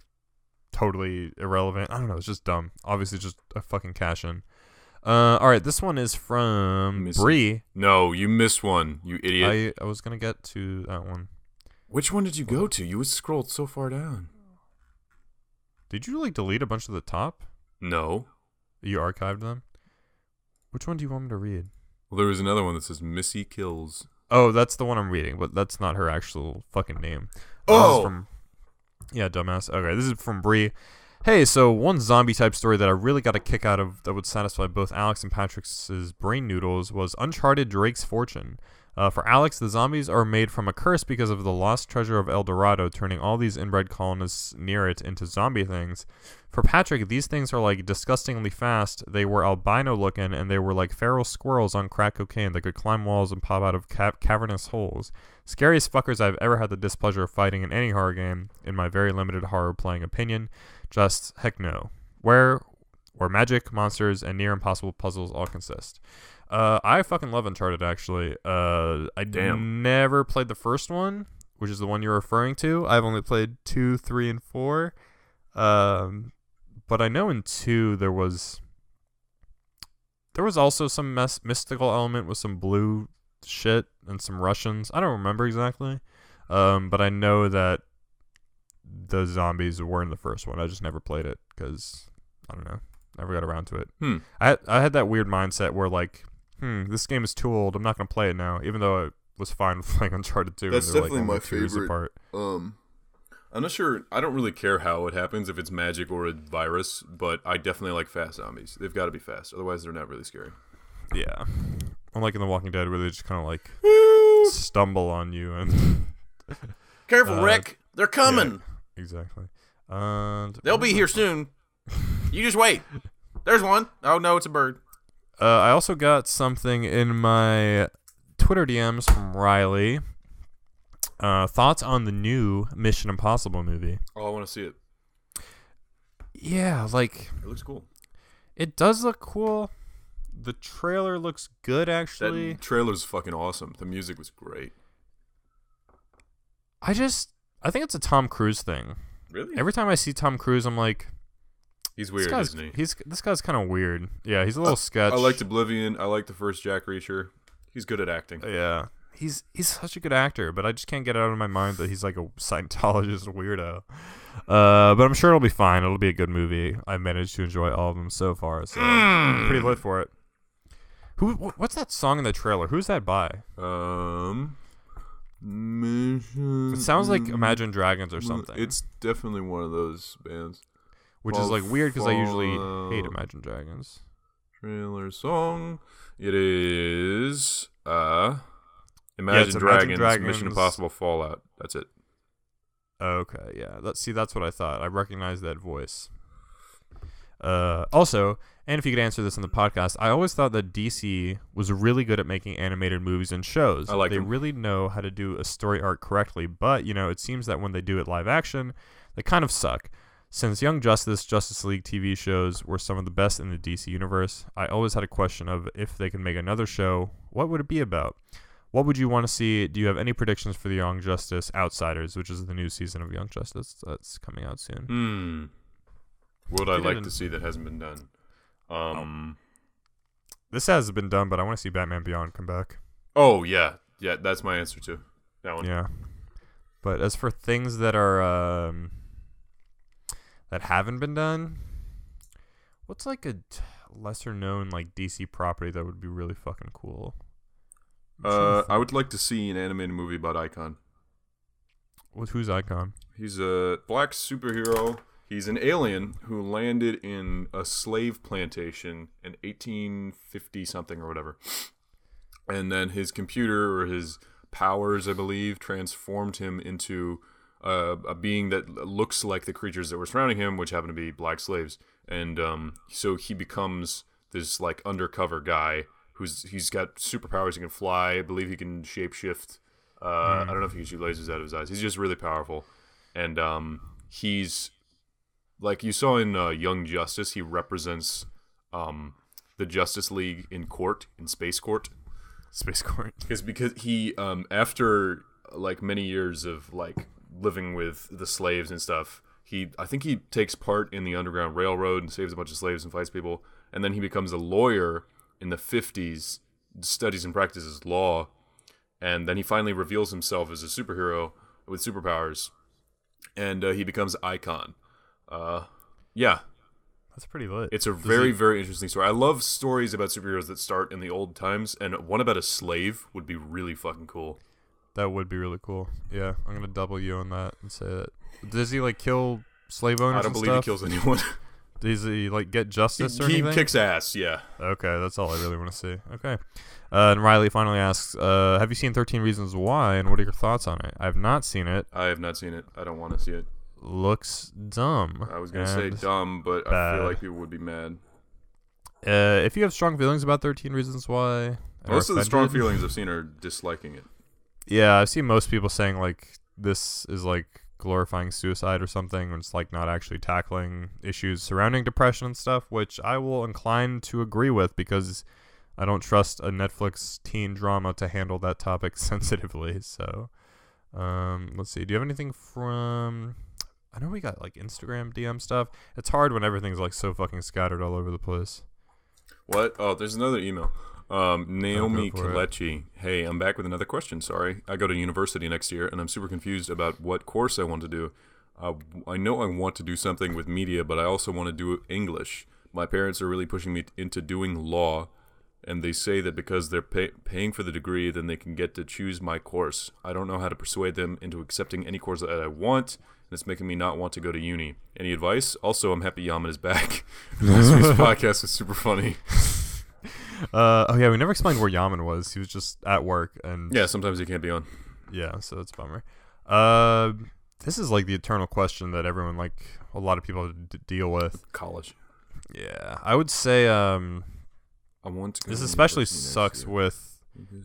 totally irrelevant. I don't know. It's just dumb. Obviously, just a fucking cash in. All right, this one is from Bree. No, you missed one, you idiot. I was gonna get to that one. Which one did you go to? You scrolled so far down. Did you like delete a bunch of the top? No. You archived them? Which one do you want me to read? Well, there was another one that says Missy Kills. Oh, that's the one I'm reading, but that's not her actual fucking name. Oh! This is from, yeah, dumbass. Okay, this is from Bree. Hey, so one zombie type story that I really got a kick out of that would satisfy both Alex and Patrick's brain noodles was Uncharted Drake's Fortune. For Alex, the zombies are made from a curse because of the lost treasure of El Dorado, turning all these inbred colonists near it into zombie things. For Patrick, these things are like disgustingly fast. They were albino looking, and they were like feral squirrels on crack cocaine that could climb walls and pop out of cavernous holes. Scariest fuckers I've ever had the displeasure of fighting in any horror game, in my very limited horror playing opinion. Just heck no. Where magic, monsters, and near impossible puzzles all consist. I fucking love Uncharted, actually. Never played the first one, which is the one you're referring to. I've only played 2, 3, and 4. But I know in 2 there was also some mystical element with some blue shit and some Russians. I don't remember exactly. But I know that the zombies were in the first one. I just never played it because, I don't know, never got around to it. I had that weird mindset where like, this game is too old. I'm not going to play it now, even though I was fine with playing Uncharted 2. That's definitely like my favorite. apart. I I'm not sure. I don't really care how it happens, if it's magic or a virus, but I definitely like fast zombies. They've got to be fast, otherwise they're not really scary. Yeah. Unlike in The Walking Dead, where they just kind of like stumble on you and. Careful, Rick. They're coming. Yeah, exactly. And they'll be here soon. You just wait. There's one. Oh no, it's a bird. I also got something in my Twitter DMs from Riley. Thoughts on the new Mission Impossible movie? Oh, I want to see it. Yeah, like it looks cool. It does look cool. The trailer looks good, actually. That trailer's fucking awesome. The music was great. I think it's a Tom Cruise thing. Really? Every time I see Tom Cruise, I'm like, he's weird, isn't he? This guy's kind of weird. Yeah, he's a little sketch. I liked Oblivion. I liked the first Jack Reacher. He's good at acting. Yeah. He's such a good actor, but I just can't get it out of my mind that he's like a Scientologist weirdo. But I'm sure it'll be fine. It'll be a good movie. I managed to enjoy all of them so far, so I'm pretty lit for it. What's that song in the trailer? Who's that by? It sounds like Imagine Dragons or something. It's definitely one of those bands. Which is like weird because I usually hate Imagine Dragons. Trailer song. It is Imagine Dragons, Mission Impossible Fallout. That's it. Okay, yeah. That's what I thought. I recognize that voice. Also, and if you could answer this in the podcast, I always thought that DC was really good at making animated movies and shows. They really know how to do a story arc correctly, but, it seems that when they do it live action, they kind of suck. Since Young Justice, Justice League TV shows were some of the best in the DC universe, I always had a question of if they could make another show, what would it be about? What would you want to see? Do you have any predictions for the Young Justice Outsiders, which is the new season of Young Justice that's coming out soon? What would I like to see that hasn't been done? This has been done, but I want to see Batman Beyond come back. Oh, yeah. Yeah, that's my answer, too. That one. Yeah. But as for things that are that haven't been done, what's like a lesser-known like DC property that would be really fucking cool? I would like to see an animated movie about Icon. Who's Icon? He's a black superhero. He's an alien who landed in a slave plantation in 1850-something or whatever. And then his computer, or his powers, I believe, transformed him into a being that looks like the creatures that were surrounding him, which happen to be black slaves. And so he becomes this like undercover guy he's got superpowers. He can fly. I believe he can shapeshift. I don't know if he can shoot lasers out of his eyes. He's just really powerful. And he's... like you saw in Young Justice, he represents the Justice League in Space Court. Space Court. Because he, after like many years of like living with the slaves and stuff, I think he takes part in the Underground Railroad and saves a bunch of slaves and fights people. And then he becomes a lawyer in the 50s, studies and practices law. And then he finally reveals himself as a superhero with superpowers. And he becomes Icon. Yeah. That's pretty lit. It's a very, very interesting story. I love stories about superheroes that start in the old times, and one about a slave would be really fucking cool. That would be really cool. Yeah, I'm going to double you on that and say that. Does he, like, kill slave owners? I don't believe he kills anyone. Does he, like, get justice or anything? He kicks ass, yeah. Okay, that's all I really want to see. Okay. And Riley finally asks, have you seen 13 Reasons Why, and what are your thoughts on it? I have not seen it. I have not seen it. I don't want to see it. Looks dumb. I was going to say dumb, but bad. I feel like people would be mad. If you have strong feelings about 13 Reasons Why... Most of the strong feelings I've seen are disliking it. Yeah, I've seen most people saying, like, this is, like, glorifying suicide or something, and it's, like, not actually tackling issues surrounding depression and stuff, which I will incline to agree with, because I don't trust a Netflix teen drama to handle that topic sensitively, so... let's see. Do you have anything from... I know we got, like, Instagram DM stuff. It's hard when everything's, like, so fucking scattered all over the place. What? Oh, there's another email. Naomi Kalechi. Hey, I'm back with another question. Sorry. I go to university next year, and I'm super confused about what course I want to do. I know I want to do something with media, but I also want to do English. My parents are really pushing me into doing law, and they say that because they're paying for the degree, then they can get to choose my course. I don't know how to persuade them into accepting any course that I want, and it's making me not want to go to uni. Any advice? Also, I'm happy Yaman is back. Last week's podcast was super funny. Oh yeah, we never explained where Yaman was. He was just at work, and yeah, sometimes he can't be on. Yeah, so that's a bummer. This is like the eternal question that everyone, like a lot of people, deal with. College. Yeah, I would say I want to. This especially sucks with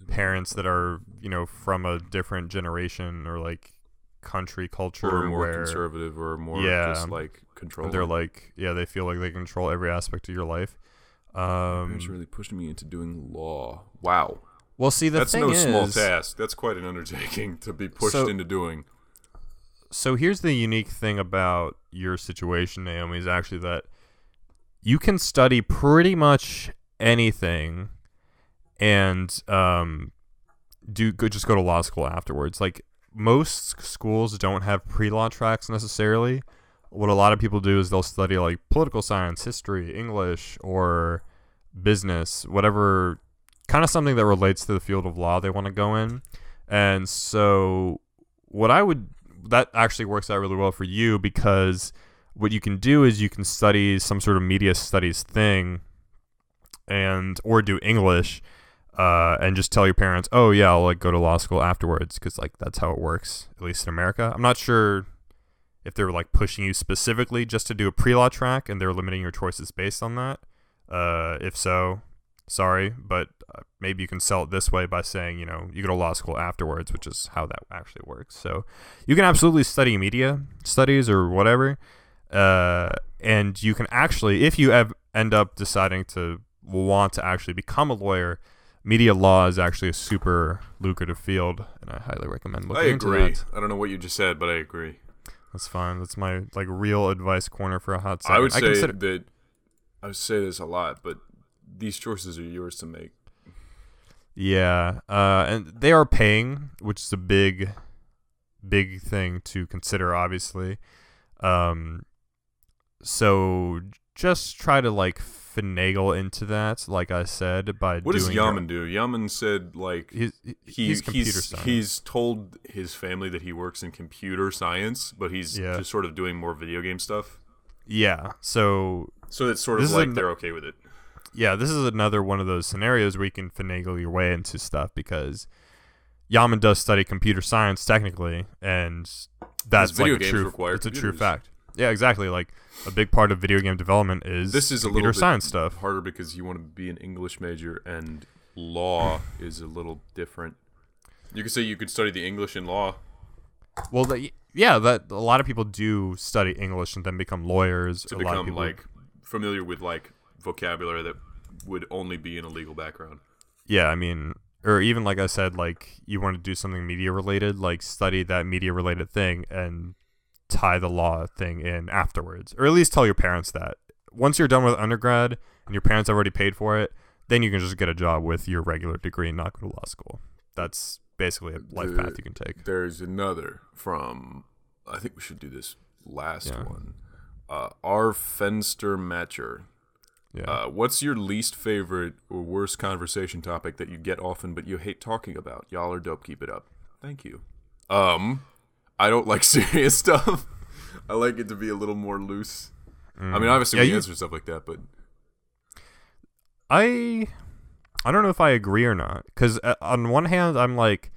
parents that are, you know, from a different generation or like country culture, or more where conservative or more just like controlling. They're like, yeah, they feel like they control every aspect of your life. My parents really pushed me into doing law. Wow. Well, see, that's no small task. That's quite an undertaking to be pushed into doing. So here's the unique thing about your situation, Naomi, is actually that you can study pretty much anything and just go to law school afterwards. Like, most schools don't have pre-law tracks necessarily. What a lot of people do is they'll study like political science, history, English, or business, whatever, kind of something that relates to the field of law they want to go in. And so that actually works out really well for you, because what you can do is you can study some sort of media studies thing or do English, and just tell your parents, oh yeah, I'll like go to law school afterwards, because like that's how it works, at least in America. I'm not sure if they're like pushing you specifically just to do a pre-law track and they're limiting your choices based on that. If so, sorry, but maybe you can sell it this way by saying, you know, you go to law school afterwards, which is how that actually works. So you can absolutely study media studies or whatever, and you can actually, if you end up deciding to want to actually become a lawyer, media law is actually a super lucrative field, and I highly recommend looking into that. I agree. I don't know what you just said, but I agree. That's fine. That's my like real advice corner for a hot second. I would say this a lot, but these choices are yours to make. Yeah, and they are paying, which is a big thing to consider, obviously. So just try to like finagle into that, like I said, by what does Yaman do? Yaman said like he's computer science. He's told his family that he works in computer science, but he's just sort of doing more video game stuff. Yeah, so it's sort of like they're okay with it. Yeah, this is another one of those scenarios where you can finagle your way into stuff, because Yaman does study computer science technically, and that's like it's a true fact. Yeah, exactly. Like a big part of video game development is computer science stuff. Harder because you want to be an English major, and law is a little different. You could say you could study the English in law. Well, that a lot of people do study English and then become lawyers. To become like familiar with like vocabulary that would only be in a legal background. Yeah, I mean, or even like I said, like you want to do something media related, like study that media related thing and tie the law thing in afterwards, or at least tell your parents that once you're done with undergrad and your parents have already paid for it, then you can just get a job with your regular degree and not go to law school. That's basically a life path you can take. There's another from, I think we should do this last one. Our Fenster Matcher. Yeah. What's your least favorite or worst conversation topic that you get often but you hate talking about? Y'all are dope. Keep it up. Thank you. I don't like serious stuff. I like it to be a little more loose. I mean, obviously we answer stuff like that, but I don't know if I agree or not. Because on one hand, I'm like,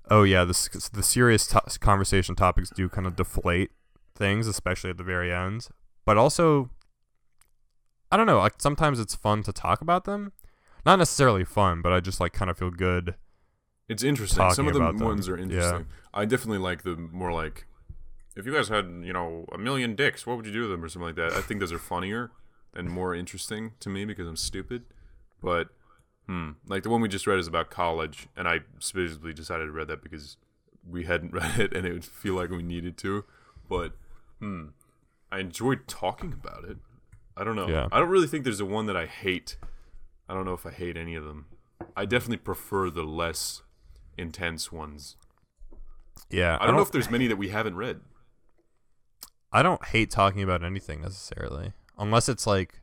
oh yeah, the serious conversation topics do kind of deflate things, especially at the very end. But also, I don't know. Like sometimes it's fun to talk about them. Not necessarily fun, but I just like kind of feel good. It's interesting. Some of the ones are interesting. Yeah. I definitely like the more like, if you guys had, you know, 1 million dicks, what would you do with them or something like that? I think those are funnier and more interesting to me because I'm stupid. But, like the one we just read is about college, and I specifically decided to read that because we hadn't read it and it would feel like we needed to. But, I enjoyed talking about it. I don't know. Yeah. I don't really think there's a one that I hate. I don't know if I hate any of them. I definitely prefer the less intense ones. Yeah. I don't know if there's many that we haven't read. I don't hate talking about anything necessarily, unless it's like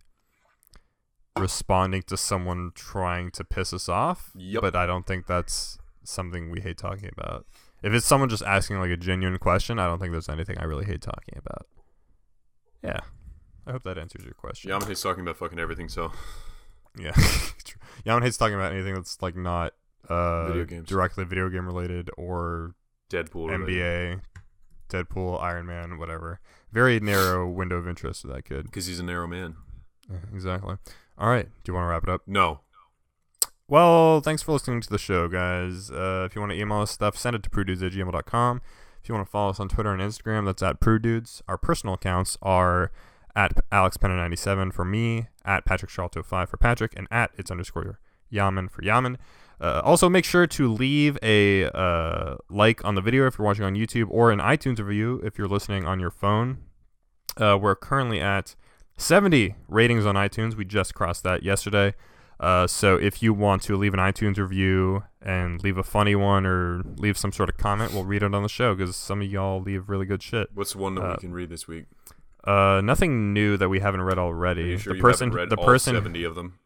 responding to someone trying to piss us off. Yep. But I don't think that's something we hate talking about. If it's someone just asking like a genuine question, I don't think there's anything I really hate talking about. Yeah. I hope that answers your question. Yaman hates talking about fucking everything, so. Yeah. Yaman hates talking about anything that's like not video games. Directly video game related or Deadpool NBA, related. Deadpool, Iron Man, whatever. Very narrow window of interest to that kid. Because he's a narrow man. Yeah, exactly. All right. Do you want to wrap it up? No. Well, thanks for listening to the show, guys. If you want to email us stuff, send it to prudedudes@gmail.com. If you want to follow us on Twitter and Instagram, that's at prudedudes. Our personal accounts are at alexpenna97 for me, at patrickcharlton05 for Patrick, and at its_Yaman for Yaman. Also, make sure to leave a like on the video if you're watching on YouTube, or an iTunes review if you're listening on your phone. We're currently at 70 ratings on iTunes. We just crossed that yesterday. So if you want to leave an iTunes review and leave a funny one or leave some sort of comment, we'll read it on the show because some of y'all leave really good shit. What's the one that we can read this week? Nothing new that we haven't read already. Are you sure you haven't read all 70 of them?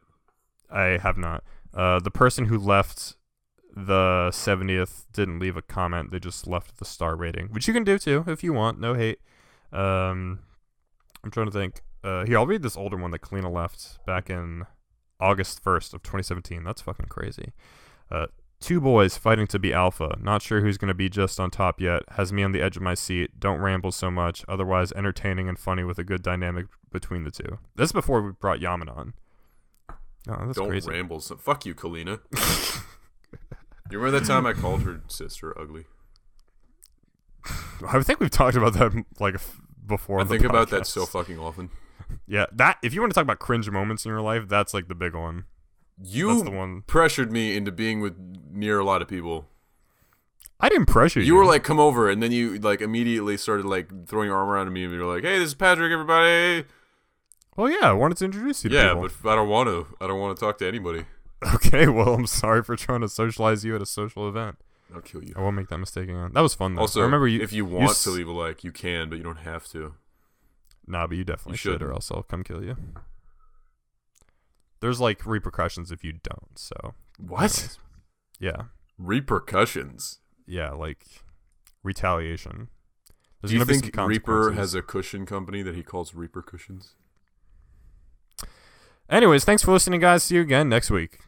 I have not. The person who left the 70th didn't leave a comment. They just left the star rating, which you can do too if you want. No hate. I'm trying to think. Here, I'll read this older one that Kalina left back in August 1st of 2017. That's fucking crazy. Two boys fighting to be alpha. Not sure who's going to be just on top yet. Has me on the edge of my seat. Don't ramble so much. Otherwise entertaining and funny with a good dynamic between the two. This is before we brought Yaman on. Oh, that's Don't crazy. ramble. So, fuck you, Kalina. You remember that time I called her sister ugly? I think we've talked about that like before. I think about that so fucking often. Yeah, that if you want to talk about cringe moments in your life, that's like the big one. You the one. pressured me into being near a lot of people. I didn't pressure you. You were like, come over, and then you like immediately started like throwing your arm around me, and you were like, hey, this is Patrick, everybody. Well, yeah, I wanted to introduce you to people. Yeah, but I don't want to. I don't want to talk to anybody. Okay, well, I'm sorry for trying to socialize you at a social event. I'll kill you. I won't make that mistake again. That was fun, though. Also, I remember if you want to leave a like, you can, but you don't have to. Nah, but you definitely should, or else I'll come kill you. There's like repercussions if you don't, so. What? Anyways. Yeah. Repercussions? Yeah, like retaliation. Do you think Reaper has a cushion company that he calls Repercussions? Anyways, thanks for listening, guys. See you again next week.